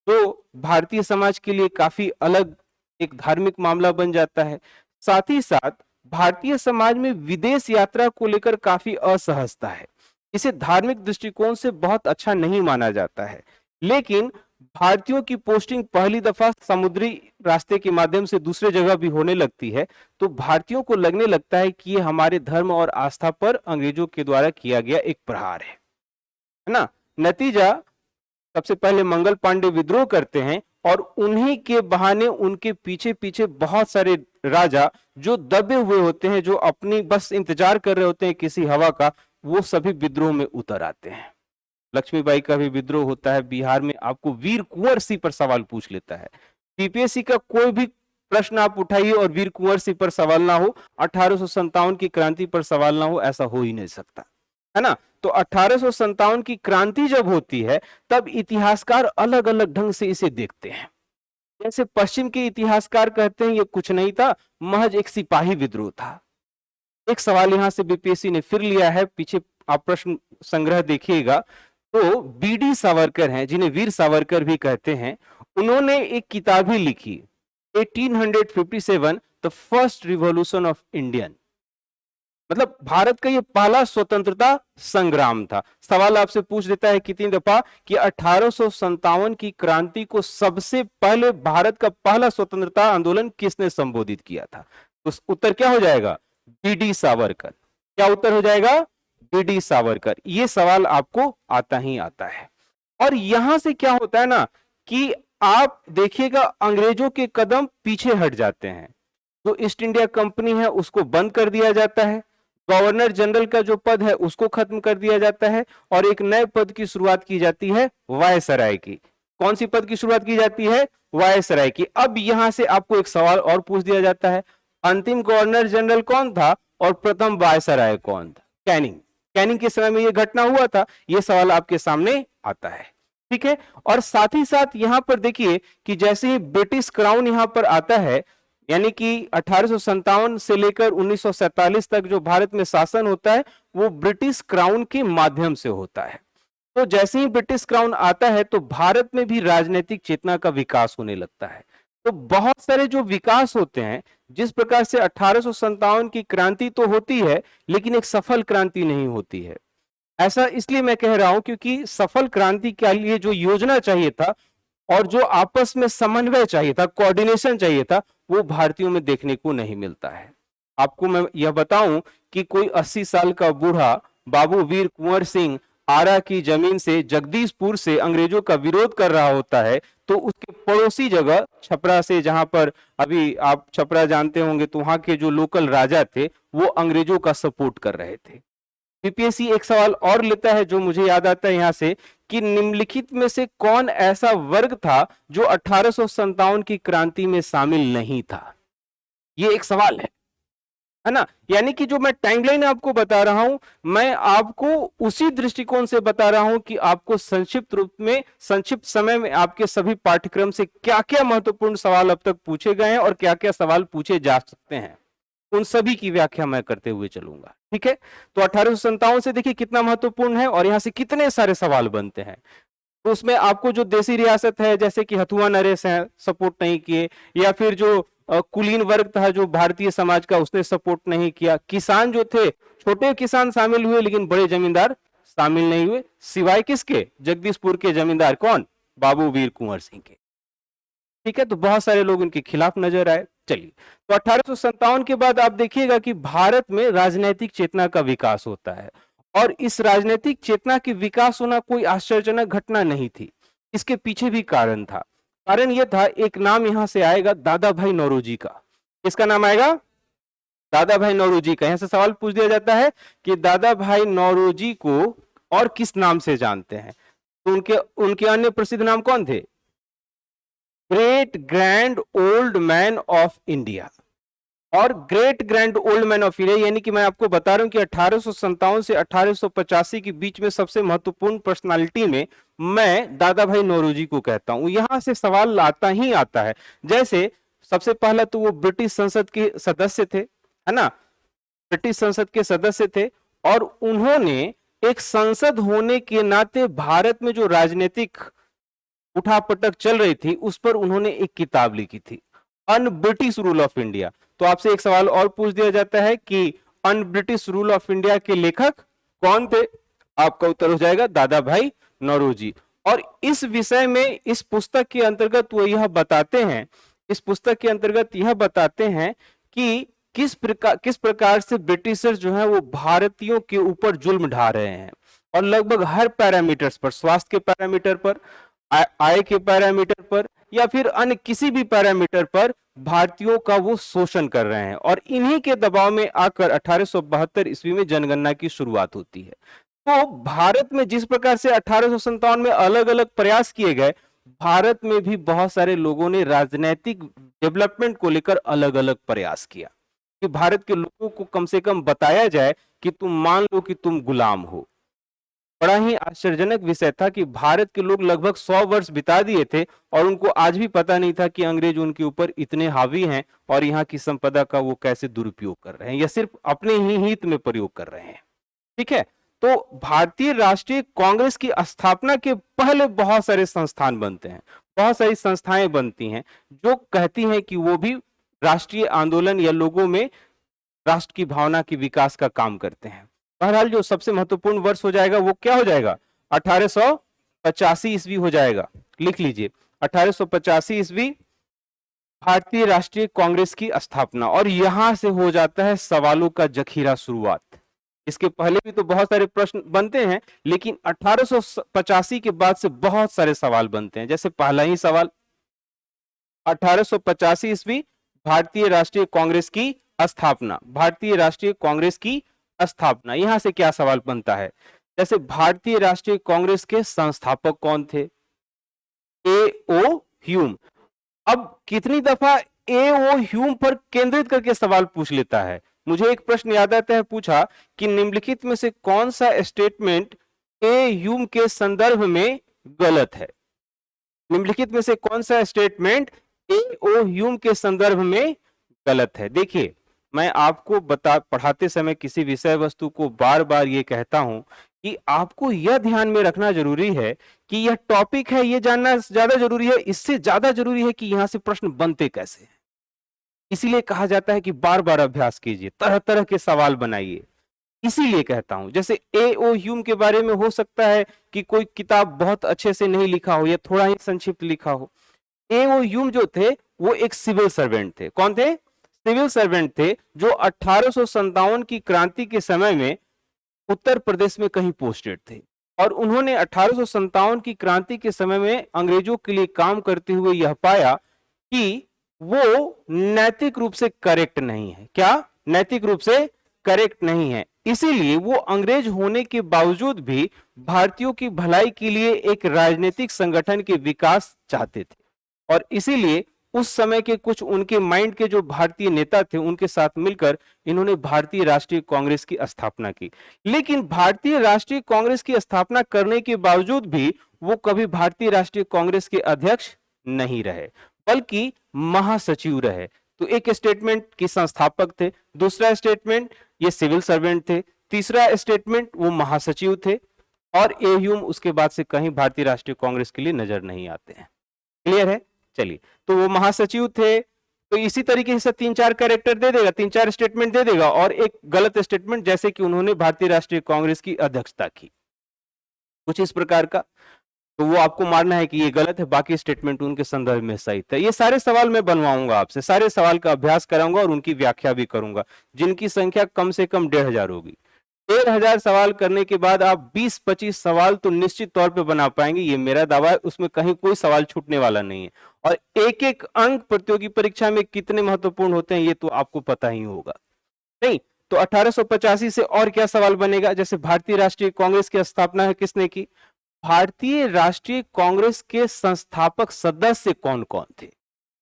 तो भारतीय समाज के लिए काफी अलग एक धार्मिक मामला बन जाता है। साथ ही साथ भारतीय समाज में विदेश यात्रा को लेकर काफी असहजता है, इसे धार्मिक दृष्टिकोण से बहुत अच्छा नहीं माना जाता है, लेकिन भारतीयों की पोस्टिंग पहली दफा समुद्री रास्ते के माध्यम से दूसरे जगह भी होने लगती है, तो भारतीयों को लगने लगता है कि ये हमारे धर्म और आस्था पर अंग्रेजों के द्वारा किया गया एक प्रहार है ना। नतीजा, सबसे पहले मंगल पांडे विद्रोह करते हैं और उन्हीं के बहाने उनके पीछे पीछे बहुत सारे राजा जो दबे हुए होते हैं, जो अपनी बस इंतजार कर रहे होते हैं किसी हवा का, वो सभी विद्रोह में उतर आते हैं। लक्ष्मीबाई का भी विद्रोह होता है बिहार में। आपको वीर कुंवर सिंह पर सवाल पूछ लेता है, बीपीएससी का कोई भी प्रश्न आप उठाइए और वीर कुंवर सिंह पर सवाल ना हो, 1857 की क्रांति पर सवाल ना हो, ऐसा हो ही नहीं सकता, है ना। तो 1857 की क्रांति जब होती है तब इतिहासकार अलग अलग ढंग से इसे देखते हैं। जैसे पश्चिम के इतिहासकार कहते हैं ये कुछ नहीं था, महज एक सिपाही विद्रोह था। एक सवाल यहां से बीपीएससी ने फिर लिया है, पीछे आप प्रश्न संग्रह देखिएगा तो बीडी सावरकर हैं, जिन्हें वीर सावरकर भी कहते हैं, उन्होंने एक किताब ही लिखी 1857 the first revolution of Indian, मतलब भारत का ये पहला स्वतंत्रता संग्राम था। सवाल आपसे पूछ देता है कितनी दफा कि 1857 की क्रांति को सबसे पहले भारत का पहला स्वतंत्रता आंदोलन किसने संबोधित किया था, तो उत्तर क्या हो जाएगा, बीडी सावरकर। क्या उत्तर हो जाएगा, बीडी सावरकर। ये सवाल आपको आता ही आता है। और यहां से क्या होता है ना कि आप देखिएगा अंग्रेजों के कदम पीछे हट जाते हैं, जो ईस्ट इंडिया कंपनी है उसको बंद कर दिया जाता है, गवर्नर जनरल का जो पद है उसको खत्म कर दिया जाता है और एक नए पद की शुरुआत की जाती है वायसराय की। कौन सी पद की शुरुआत की जाती है, वायसराय की। अब यहां से आपको एक सवाल और पूछ दिया जाता है, अंतिम गवर्नर जनरल कौन था और प्रथम वायसराय कौन था, कैनिंग। कैनिंग के समय में यह घटना हुआ था, यह सवाल आपके सामने आता है, ठीक है। और साथ ही साथ यहां पर देखिए कि जैसे ही ब्रिटिश क्राउन यहां पर आता है, यानी कि 1857 से लेकर 1947 तक जो भारत में शासन होता है वो ब्रिटिश क्राउन के माध्यम से होता है। तो जैसे ही ब्रिटिश क्राउन आता है तो भारत में भी राजनीतिक चेतना का विकास होने लगता है। तो बहुत सारे जो विकास होते हैं, जिस प्रकार से 1857 की क्रांति तो होती है लेकिन एक सफल क्रांति नहीं होती है। ऐसा इसलिए मैं कह रहा हूं क्योंकि सफल क्रांति के लिए जो योजना चाहिए था और जो आपस में समन्वय चाहिए था, कोऑर्डिनेशन चाहिए था, वो भारतीयों में देखने को नहीं मिलता है। आपको मैं यह बताऊं कि कोई 80 साल का बूढ़ा बाबू वीर कुंवर सिंह आरा की जमीन से जगदीशपुर से अंग्रेजों का विरोध कर रहा होता है तो उसके पड़ोसी जगह छपरा से, जहां पर अभी आप छपरा जानते होंगे, तो वहां के जो लोकल राजा थे वो अंग्रेजों का सपोर्ट कर रहे थे। बीपीएससी एक सवाल और लेता है जो मुझे याद आता है यहां से कि निम्नलिखित में से कौन ऐसा वर्ग था जो 1857 की क्रांति में शामिल नहीं था। ये एक सवाल है ना। यानी कि जो मैं टाइमलाइन आपको बता रहा हूं, मैं आपको उसी दृष्टिकोण से बता रहा हूं कि आपको संक्षिप्त रूप में, संक्षिप्त समय में आपके सभी पाठ्यक्रम से क्या क्या महत्वपूर्ण सवाल अब तक पूछे गए हैं और क्या क्या सवाल पूछे जा सकते हैं, उन सभी की व्याख्या मैं करते हुए चलूंगा, ठीक है। तो 1857 से देखिए कितना महत्वपूर्ण है और यहां से कितने सारे सवाल बनते हैं। तो उसमें आपको जो देसी रियासत है, जैसे कि हथुआ नरेश है, सपोर्ट नहीं किए, या फिर जो कुलीन वर्ग था जो भारतीय समाज का, उसने सपोर्ट नहीं किया। किसान जो थे, छोटे किसान शामिल हुए लेकिन बड़े जमींदार शामिल नहीं हुए, सिवाय किसके, जगदीशपुर के जमींदार कौन, बाबू वीर कुंवर सिंह के, ठीक है। तो बहुत सारे लोग इनके खिलाफ नजर आए। चलिए, तो 1857 के बाद आप देखिएगा कि भारत में राजनीतिक चेतना का विकास होता है और इस राजनीतिक चेतना के विकास होना कोई आश्चर्यजनक घटना नहीं थी, इसके पीछे भी कारण था। कारण यह था, एक नाम यहां से आएगा दादा भाई नौरोजी का। किसका नाम आएगा, दादा भाई नौरोजी का। यहां से सवाल पूछ दिया जाता है कि दादा भाई नौरोजी को और किस नाम से जानते हैं, तो उनके अन्य प्रसिद्ध नाम कौन थे, great grand old man of India. और great grand old man of India यानी कि मैं आपको बता रहा हूं कि 1857 से 1885 के बीच में सबसे महत्वपूर्ण पर्सनालिटी में मैं दादा भाई नौरोजी को कहता हूं। यहां से सवाल आता ही आता है। जैसे सबसे पहला तो वो ब्रिटिश संसद के सदस्य थे, है ना, ब्रिटिश संसद के सदस्य थे और उन्होंने एक संसद होने के नाते भारत में जो राजनीतिक उठापटक चल रही थी उस पर उन्होंने एक किताब लिखी थी, un British rule of India. तो आपसे एक सवाल और पूछ दिया जाता है कि un British rule of India के लेखक कौन थे, आपका उत्तर हो जाएगा दादा भाई नौरोजी। और इस विषय में इस पुस्तक के अंतर्गत वो यह बताते हैं, इस पुस्तक के अंतर्गत यह बताते हैं कि किस प्रकार से ब्रिटिशर्स जो है वो भारतीयों के ऊपर जुल्म ढा रहे हैं और लगभग हर पैरामीटर्स पर, स्वास्थ्य के पैरामीटर पर, आय के पैरामीटर पर या फिर अन्य किसी भी पैरामीटर पर भारतीयों का वो शोषण कर रहे हैं। और इन्हीं के दबाव में आकर 1872 ईस्वी में जनगणना की शुरुआत होती है। तो भारत में जिस प्रकार से 1857 में अलग अलग प्रयास किए गए, भारत में भी बहुत सारे लोगों ने राजनीतिक डेवलपमेंट को लेकर अलग अलग प्रयास किया कि भारत के लोगों को कम से कम बताया जाए कि तुम मान लो कि तुम गुलाम हो। बड़ा ही आश्चर्यजनक विषय था कि भारत के लोग लगभग 100 वर्ष बिता दिए थे और उनको आज भी पता नहीं था कि अंग्रेज उनके ऊपर इतने हावी हैं और यहाँ की संपदा का वो कैसे दुरुपयोग कर रहे हैं या सिर्फ अपने ही हित में प्रयोग कर रहे हैं। ठीक है, तो भारतीय राष्ट्रीय कांग्रेस की स्थापना के पहले बहुत सारे संस्थान बनते हैं, बहुत सारी संस्थाएं बनती हैं जो कहती हैं कि वो भी राष्ट्रीय आंदोलन या लोगों में राष्ट्र की भावना की विकास का काम करते हैं। बहरहाल जो सबसे महत्वपूर्ण वर्ष हो जाएगा वो क्या हो जाएगा, 1885 ईस्वी हो जाएगा। लिख लीजिए 1885 ईस्वी भारतीय राष्ट्रीय कांग्रेस की स्थापना, और यहां से हो जाता है सवालों का जखीरा शुरुआत। इसके पहले भी तो बहुत सारे प्रश्न बनते हैं, लेकिन 1885 के बाद से बहुत सारे सवाल बनते हैं। जैसे पहला ही सवाल, 1885 ईस्वी भारतीय राष्ट्रीय कांग्रेस की स्थापना, भारतीय राष्ट्रीय कांग्रेस की स्थापना, यहां से क्या सवाल बनता है? जैसे भारतीय राष्ट्रीय कांग्रेस के संस्थापक कौन थे? ए.ओ. ह्यूम। अब कितनी दफा ए.ओ. ह्यूम पर केंद्रित करके सवाल पूछ लेता है। मुझे एक प्रश्न याद आता है, पूछा कि निम्नलिखित में से कौन सा स्टेटमेंट ए ह्यूम के संदर्भ में गलत है? निम्नलिखित में से कौन सा स्टेटमेंट ए.ओ. ह्यूम के संदर्भ में गलत है? देखिए, मैं आपको पढ़ाते समय किसी विषय वस्तु को बार बार ये कहता हूं कि आपको यह ध्यान में रखना जरूरी है कि यह टॉपिक है, यह जानना ज्यादा जरूरी है, इससे ज्यादा जरूरी है कि यहां से प्रश्न बनते कैसे हैं। इसीलिए कहा जाता है कि बार बार अभ्यास कीजिए, तरह तरह के सवाल बनाइए। इसीलिए कहता हूं, जैसे ए.ओ. ह्यूम के बारे में हो सकता है कि कोई किताब बहुत अच्छे से नहीं लिखा हो या थोड़ा ही संक्षिप्त लिखा हो। ए.ओ. ह्यूम जो थे वो एक सिविल सर्वेंट थे। कौन थे? सिविल सर्वेंट थे, जो 1857 की क्रांति के समय में उत्तर प्रदेश में कहीं पोस्टेड थे, और उन्होंने 1857 की क्रांति के समय में अंग्रेजों के लिए काम करते हुए यह पाया कि वो नैतिक रूप से करेक्ट नहीं है। क्या? नैतिक रूप से करेक्ट नहीं है। इसीलिए वो अंग्रेज होने के बावजूद भी भारतीयों की भलाई के लिए एक राजनीतिक संगठन के विकास चाहते थे, और इसीलिए उस समय के कुछ उनके माइंड के जो भारतीय नेता थे उनके साथ मिलकर इन्होंने भारतीय राष्ट्रीय कांग्रेस की स्थापना की। लेकिन भारतीय राष्ट्रीय कांग्रेस की स्थापना करने के बावजूद भी वो कभी भारतीय राष्ट्रीय कांग्रेस के अध्यक्ष नहीं रहे, बल्कि महासचिव रहे। तो एक स्टेटमेंट की संस्थापक थे, दूसरा स्टेटमेंट ये सिविल सर्वेंट थे, तीसरा स्टेटमेंट वो महासचिव थे, और ए ह्यूम उसके बाद से कहीं भारतीय राष्ट्रीय कांग्रेस के लिए नजर नहीं आते हैं। क्लियर है? चलिए, तो वो महासचिव थे, तो इसी तरीके से 3-4 कैरेक्टर दे देगा, 3-4 स्टेटमेंट दे देगा, और एक गलत स्टेटमेंट, जैसे कि उन्होंने भारतीय राष्ट्रीय कांग्रेस की अध्यक्षता की, कुछ इस प्रकार का। तो वो आपको मानना है कि ये गलत है, बाकी स्टेटमेंट उनके संदर्भ में सही था। ये सारे सवाल मैं बनवाऊंगा आपसे, सारे सवाल का अभ्यास कराऊंगा और उनकी व्याख्या भी करूंगा, जिनकी संख्या कम से कम 1500 होगी। 1500 सवाल करने के बाद आप 20-25 सवाल तो निश्चित तौर पे बना पाएंगे, ये मेरा दावा है। उसमें कहीं कोई सवाल छूटने वाला नहीं है, और एक एक अंक प्रतियोगी परीक्षा में कितने महत्वपूर्ण होते हैं ये तो आपको पता ही होगा। नहीं तो 1885 से और क्या सवाल बनेगा? जैसे भारतीय राष्ट्रीय कांग्रेस की स्थापना है किसने की? भारतीय राष्ट्रीय कांग्रेस के संस्थापक सदस्य कौन कौन थे,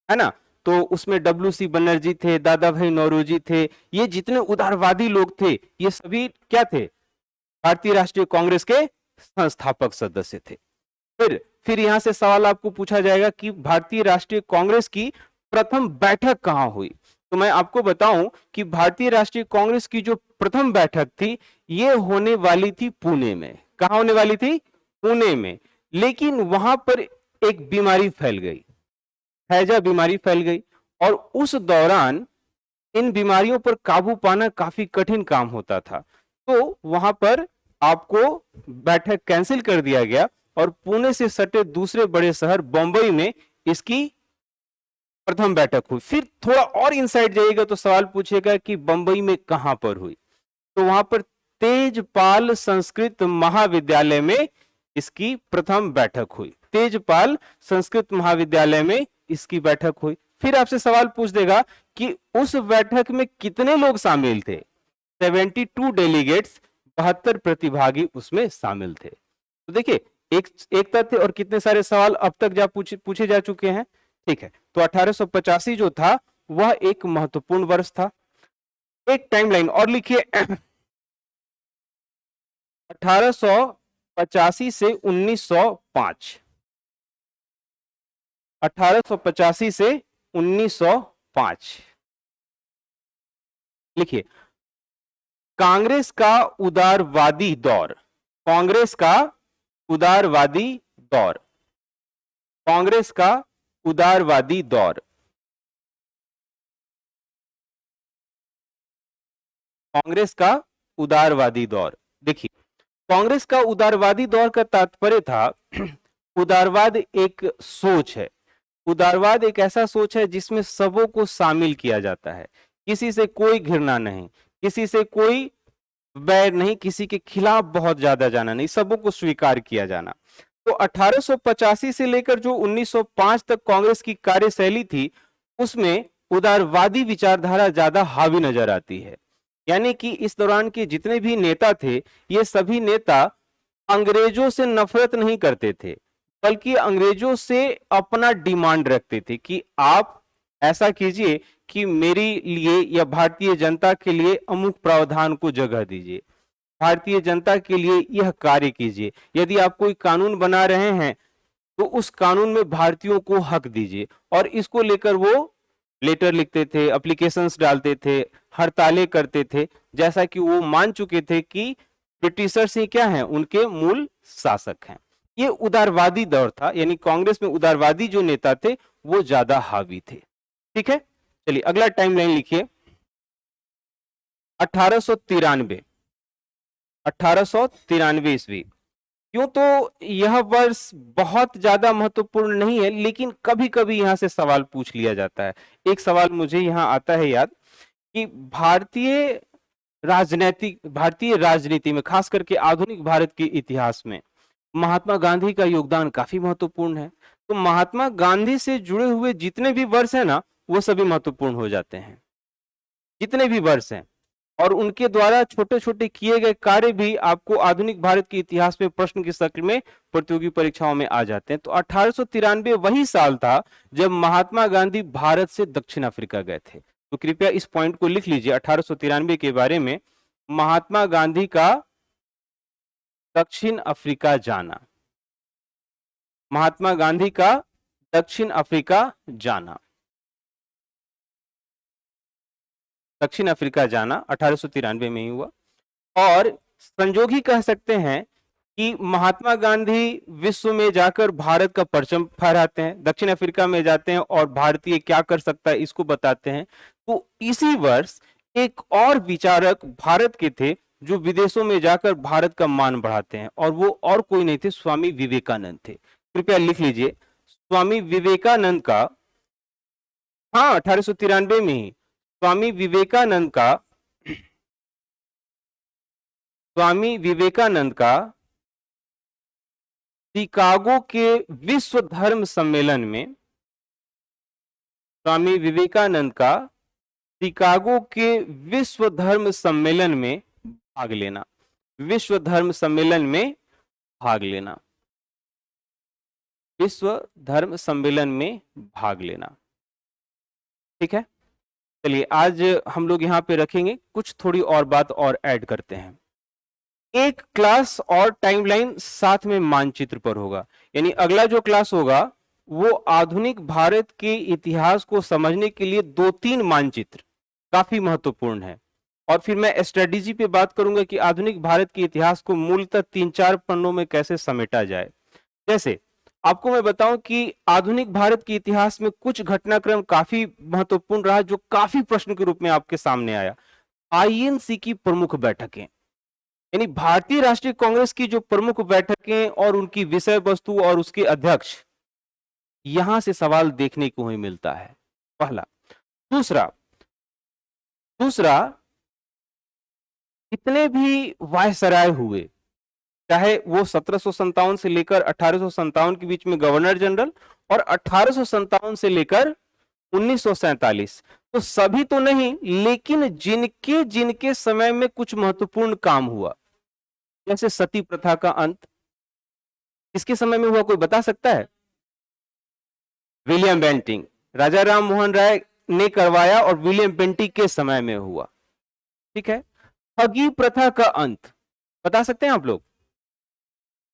है ना? तो उसमें डब्ल्यू.सी. बनर्जी थे, दादा भाई नौरोजी थे, ये जितने उदारवादी लोग थे ये सभी क्या थे? भारतीय राष्ट्रीय कांग्रेस के संस्थापक सदस्य थे। फिर यहां से सवाल आपको पूछा जाएगा कि भारतीय राष्ट्रीय कांग्रेस की प्रथम बैठक कहां हुई? तो मैं आपको बताऊं कि भारतीय राष्ट्रीय कांग्रेस की जो प्रथम बैठक थी ये होने वाली थी पुणे में। कहां होने वाली थी? पुणे में। लेकिन वहां पर एक बीमारी फैल गई, हैजा बीमारी फैल गई, और उस दौरान इन बीमारियों पर काबू पाना काफी कठिन काम होता था। तो वहां पर आपको बैठक कैंसिल कर दिया गया, और पुणे से सटे दूसरे बड़े शहर बंबई में इसकी प्रथम बैठक हुई। फिर थोड़ा और इनसाइड जाइएगा तो सवाल पूछेगा कि बंबई में कहां पर हुई? तो वहां पर तेजपाल संस्कृत महाविद्यालय में इसकी प्रथम बैठक हुई। तेजपाल संस्कृत महाविद्यालय में इसकी बैठक हुई। फिर आपसे सवाल पूछ देगा कि उस बैठक में कितने लोग शामिल थे? 72 डेलीगेट्स, 72 प्रतिभागी उसमें शामिल थे। तो देखिए, एक तथ्य और कितने सारे सवाल अब तक पूछे जा चुके हैं। ठीक है, तो 1885 जो था वह एक महत्वपूर्ण वर्ष था। एक टाइमलाइन और लिखिए, 1800 1885 से 1905, 1885 से 1905। लिखिए, कांग्रेस का उदारवादी दौर, कांग्रेस का उदारवादी दौर, कांग्रेस का उदारवादी दौर, कांग्रेस का उदारवादी दौर। देखिए, कांग्रेस का उदारवादी दौर का तात्पर्य था उदारवाद एक सोच है, उदारवाद एक ऐसा सोच है जिसमें सबों को शामिल किया जाता है, किसी से कोई घृणा नहीं, किसी से कोई बैर नहीं, किसी के खिलाफ बहुत ज्यादा जाना नहीं, सबों को स्वीकार किया जाना। तो 1885 से लेकर जो 1905 तक कांग्रेस की कार्यशैली थी, उसमें उदारवादी विचारधारा ज्यादा हावी नजर आती है। यानी कि इस दौरान के जितने भी नेता थे, ये सभी नेता अंग्रेजों से नफरत नहीं करते थे, बल्कि अंग्रेजों से अपना डिमांड रखते थे कि आप ऐसा कीजिए कि मेरे लिए या भारतीय जनता के लिए अमुक प्रावधान को जगह दीजिए, भारतीय जनता के लिए यह कार्य कीजिए, यदि आप कोई कानून बना रहे हैं तो उस कानून में भारतीयों को हक दीजिए। और इसको लेकर वो लेटर लिखते थे, एप्लीकेशंस डालते थे, हड़तालें करते थे, जैसा कि वो मान चुके थे कि ब्रिटिशर्स ही क्या हैं, उनके मूल शासक हैं। ये उदारवादी दौर था, यानी कांग्रेस में उदारवादी जो नेता थे वो ज्यादा हावी थे। ठीक है, चलिए अगला टाइमलाइन लिखिए, 1893, 1893 ईस्वी। क्यों तो यह वर्ष बहुत ज्यादा महत्वपूर्ण नहीं है, लेकिन कभी कभी यहां से सवाल पूछ लिया जाता है। एक सवाल मुझे यहां आता है याद कि भारतीय राजनीति में, खास करके आधुनिक भारत के इतिहास में महात्मा गांधी का योगदान काफी महत्वपूर्ण है। तो महात्मा गांधी से जुड़े हुए जितने भी वर्ष है ना, वो सभी महत्वपूर्ण हो जाते हैं, जितने भी वर्ष हैं। और उनके द्वारा छोटे छोटे किए गए कार्य भी आपको आधुनिक भारत के इतिहास में प्रश्न की शक्ल में प्रतियोगी परीक्षाओं में आ जाते हैं। तो 1893 वही साल था जब महात्मा गांधी भारत से दक्षिण अफ्रीका गए थे। तो कृपया इस पॉइंट को लिख लीजिए, 1893 के बारे में, महात्मा गांधी का दक्षिण अफ्रीका जाना, महात्मा गांधी का दक्षिण अफ्रीका जाना, दक्षिण अफ्रीका जाना 1893 में ही हुआ। और संजोग ही कह सकते हैं कि महात्मा गांधी विश्व में जाकर भारत का परचम फहराते हैं, दक्षिण अफ्रीका में जाते हैं और भारतीय क्या कर सकता है इसको बताते हैं। तो इसी वर्ष एक और विचारक भारत के थे जो विदेशों में जाकर भारत का मान बढ़ाते हैं, और वो और कोई नहीं थे, स्वामी विवेकानंद थे। कृपया लिख लीजिए, स्वामी विवेकानंद का, हाँ 1893 में ही स्वामी विवेकानंद का शिकागो के विश्व धर्म सम्मेलन में, स्वामी विवेकानंद का शिकागो के विश्व धर्म सम्मेलन में भाग लेना, विश्व धर्म सम्मेलन में भाग लेना, विश्व धर्म सम्मेलन में भाग लेना। ठीक है, चलिए आज हम लोग यहाँ पे रखेंगे, कुछ थोड़ी और बात और ऐड करते हैं। एक क्लास और टाइमलाइन साथ में मानचित्र पर होगा, यानी अगला जो क्लास होगा वो आधुनिक भारत के इतिहास को समझने के लिए 2-3 मानचित्र काफी महत्वपूर्ण है। और फिर मैं स्ट्रेटेजी पे बात करूंगा कि आधुनिक भारत के इतिहास को मूलतः 3-4 पन्नों में कैसे समेटा जाए। जैसे आपको मैं बताऊं कि आधुनिक भारत के इतिहास में कुछ घटनाक्रम काफी महत्वपूर्ण रहा जो काफी प्रश्न के रूप में आपके सामने आया। आईएनसी की प्रमुख बैठकें, यानी भारतीय राष्ट्रीय कांग्रेस की जो प्रमुख बैठकें और उनकी विषय वस्तु और उसके अध्यक्ष, यहां से सवाल देखने को ही मिलता है, पहला। दूसरा कितने भी वायसराय हुए, चाहे वो 1757 से लेकर 1857 के बीच में गवर्नर जनरल, और 1857 से लेकर 1947, तो सभी तो नहीं, लेकिन जिनके जिनके समय में कुछ महत्वपूर्ण काम हुआ, जैसे सती प्रथा का अंत किसके समय में हुआ, कोई बता सकता है? विलियम बेंटिंग, राजा राम मोहन राय ने करवाया और विलियम बेंटिंग के समय में हुआ। ठीक है, ठगी प्रथा का अंत बता सकते हैं आप लोग?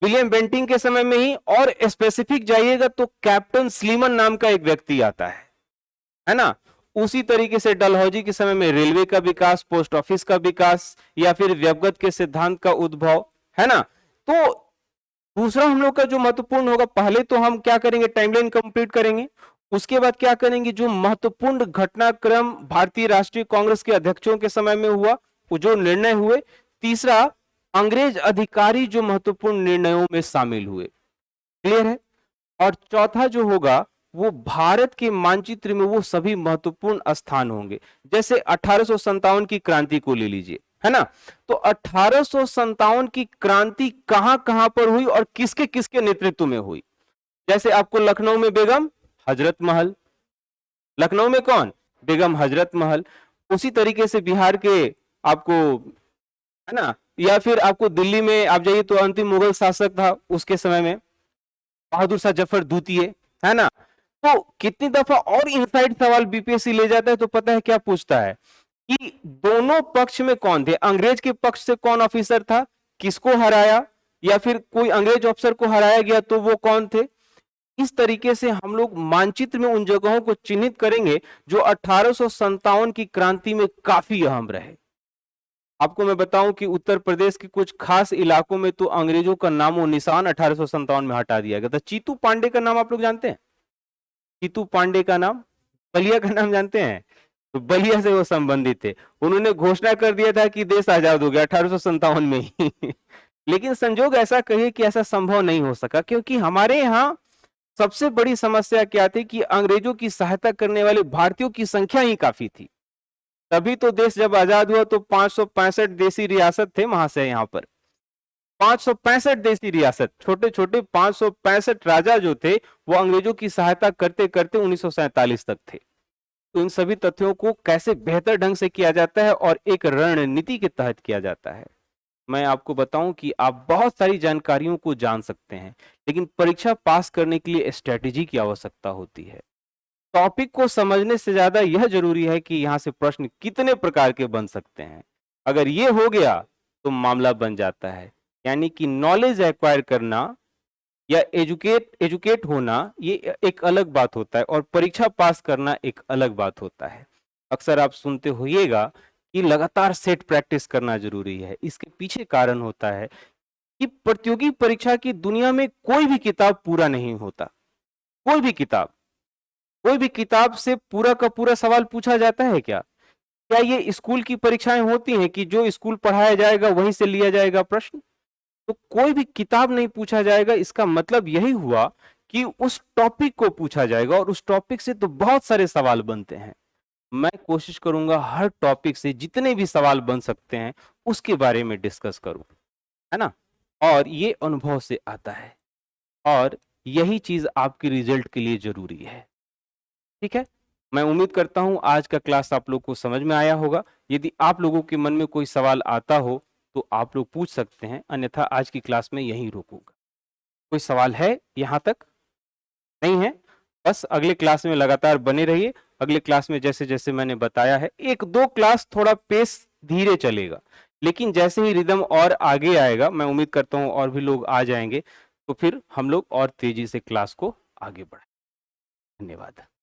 विलियम बेंटिंग के समय में ही, और स्पेसिफिक जाइएगा तो कैप्टन स्लीमन नाम का एक व्यक्ति आता है ना। उसी तरीके से डलहौजी के समय में रेलवे का विकास, पोस्ट ऑफिस का विकास, या फिर व्यवगत के सिद्धांत का उद्भव, है ना। तो दूसरा हम लोग का जो महत्वपूर्ण होगा, पहले तो हम क्या करेंगे, टाइमलाइन कंप्लीट करेंगे। उसके बाद क्या करेंगे, जो महत्वपूर्ण घटनाक्रम भारतीय राष्ट्रीय कांग्रेस के अध्यक्षों के समय में हुआ, वो जो निर्णय हुए। तीसरा, अंग्रेज अधिकारी जो महत्वपूर्ण निर्णयों में शामिल हुए, क्लियर है। और चौथा जो होगा, वो भारत के मानचित्र में वो सभी महत्वपूर्ण स्थान होंगे। जैसे 1857 की क्रांति को ले लीजिए, है ना। तो 1857 की क्रांति कहां कहां पर हुई और किसके किसके नेतृत्व में हुई। जैसे आपको लखनऊ में बेगम हजरत महल, लखनऊ में कौन, बेगम हजरत महल। उसी तरीके से बिहार के आपको, है ना, या फिर आपको दिल्ली में आप जाइए तो अंतिम मुगल शासक था उसके समय में बहादुर शाह जफर द्वितीय, है ना। तो कितनी दफा और इनसाइड सवाल बीपीएससी ले जाता है, तो पता है क्या पूछता है कि दोनों पक्ष में कौन थे, अंग्रेज के पक्ष से कौन ऑफिसर था, किसको हराया, या फिर कोई अंग्रेज अफसर को हराया गया तो वो कौन थे। इस तरीके से हम लोग मानचित्र में उन जगहों को चिन्हित करेंगे जो 1857 की क्रांति में काफी अहम रहे। आपको मैं बताऊं कि उत्तर प्रदेश के कुछ खास इलाकों में तो अंग्रेजों का नामो निशान 1857 में हटा दिया गया था। चीतू पांडे का नाम आप लोग जानते हैं, चीतू पांडे का नाम, बलिया का नाम जानते हैं, तो बलिया से वो संबंधित थे। उन्होंने घोषणा कर दिया था कि देश आजाद हो गया 1857 में ही लेकिन संजोग ऐसा कहिए कि ऐसा संभव नहीं हो सका, क्योंकि हमारे यहाँ सबसे बड़ी समस्या क्या थी कि अंग्रेजों की सहायता करने वाले भारतीयों की संख्या ही काफी थी। तभी तो देश जब आजाद हुआ तो 565 देसी रियासत थे वहां से यहाँ पर, 565 देसी रियासत, छोटे छोटे 565 राजा जो थे वो अंग्रेजों की सहायता करते करते 1947 तक थे। तो इन सभी तथ्यों को कैसे बेहतर ढंग से किया जाता है और एक रणनीति के तहत किया जाता है, मैं आपको बताऊं कि आप बहुत सारी जानकारियों को जान सकते हैं, लेकिन परीक्षा पास करने के लिए स्ट्रेटेजी की आवश्यकता होती है। टॉपिक को समझने से ज्यादा यह जरूरी है कि यहां से प्रश्न कितने प्रकार के बन सकते हैं। अगर ये हो गया तो मामला बन जाता है। यानी कि नॉलेज एक्वायर करना या एजुकेट होना ये एक अलग बात होता है, और परीक्षा पास करना एक अलग बात होता है। अक्सर आप सुनते होइएगा कि लगातार सेट प्रैक्टिस करना जरूरी है। इसके पीछे कारण होता है कि प्रतियोगी परीक्षा की दुनिया में कोई भी किताब पूरा नहीं होता। कोई भी किताब से पूरा का पूरा सवाल पूछा जाता है क्या? क्या ये स्कूल की परीक्षाएं होती हैं कि जो स्कूल पढ़ाया जाएगा वहीं से लिया जाएगा प्रश्न? तो कोई भी किताब नहीं पूछा जाएगा। इसका मतलब यही हुआ कि उस टॉपिक को पूछा जाएगा, और उस टॉपिक से तो बहुत सारे सवाल बनते हैं। मैं कोशिश करूंगा हर टॉपिक से जितने भी सवाल बन सकते हैं उसके बारे में डिस्कस करूं, है ना। और ये अनुभव से आता है, और यही चीज आपके रिजल्ट के लिए जरूरी है। ठीक है, मैं उम्मीद करता हूं आज का क्लास आप लोग को समझ में आया होगा। यदि आप लोगों के मन में कोई सवाल आता हो तो आप लोग पूछ सकते हैं, अन्यथा आज की क्लास में यहीं रोकूंगा। कोई सवाल है यहाँ तक? नहीं है? बस अगले क्लास में लगातार बने रहिए। अगले क्लास में जैसे जैसे मैंने बताया है, एक दो क्लास थोड़ा पेस धीरे चलेगा, लेकिन जैसे ही रिदम और आगे आएगा, मैं उम्मीद करता हूँ और भी लोग आ जाएंगे, तो फिर हम लोग और तेजी से क्लास को आगे बढ़ाएंगे। धन्यवाद।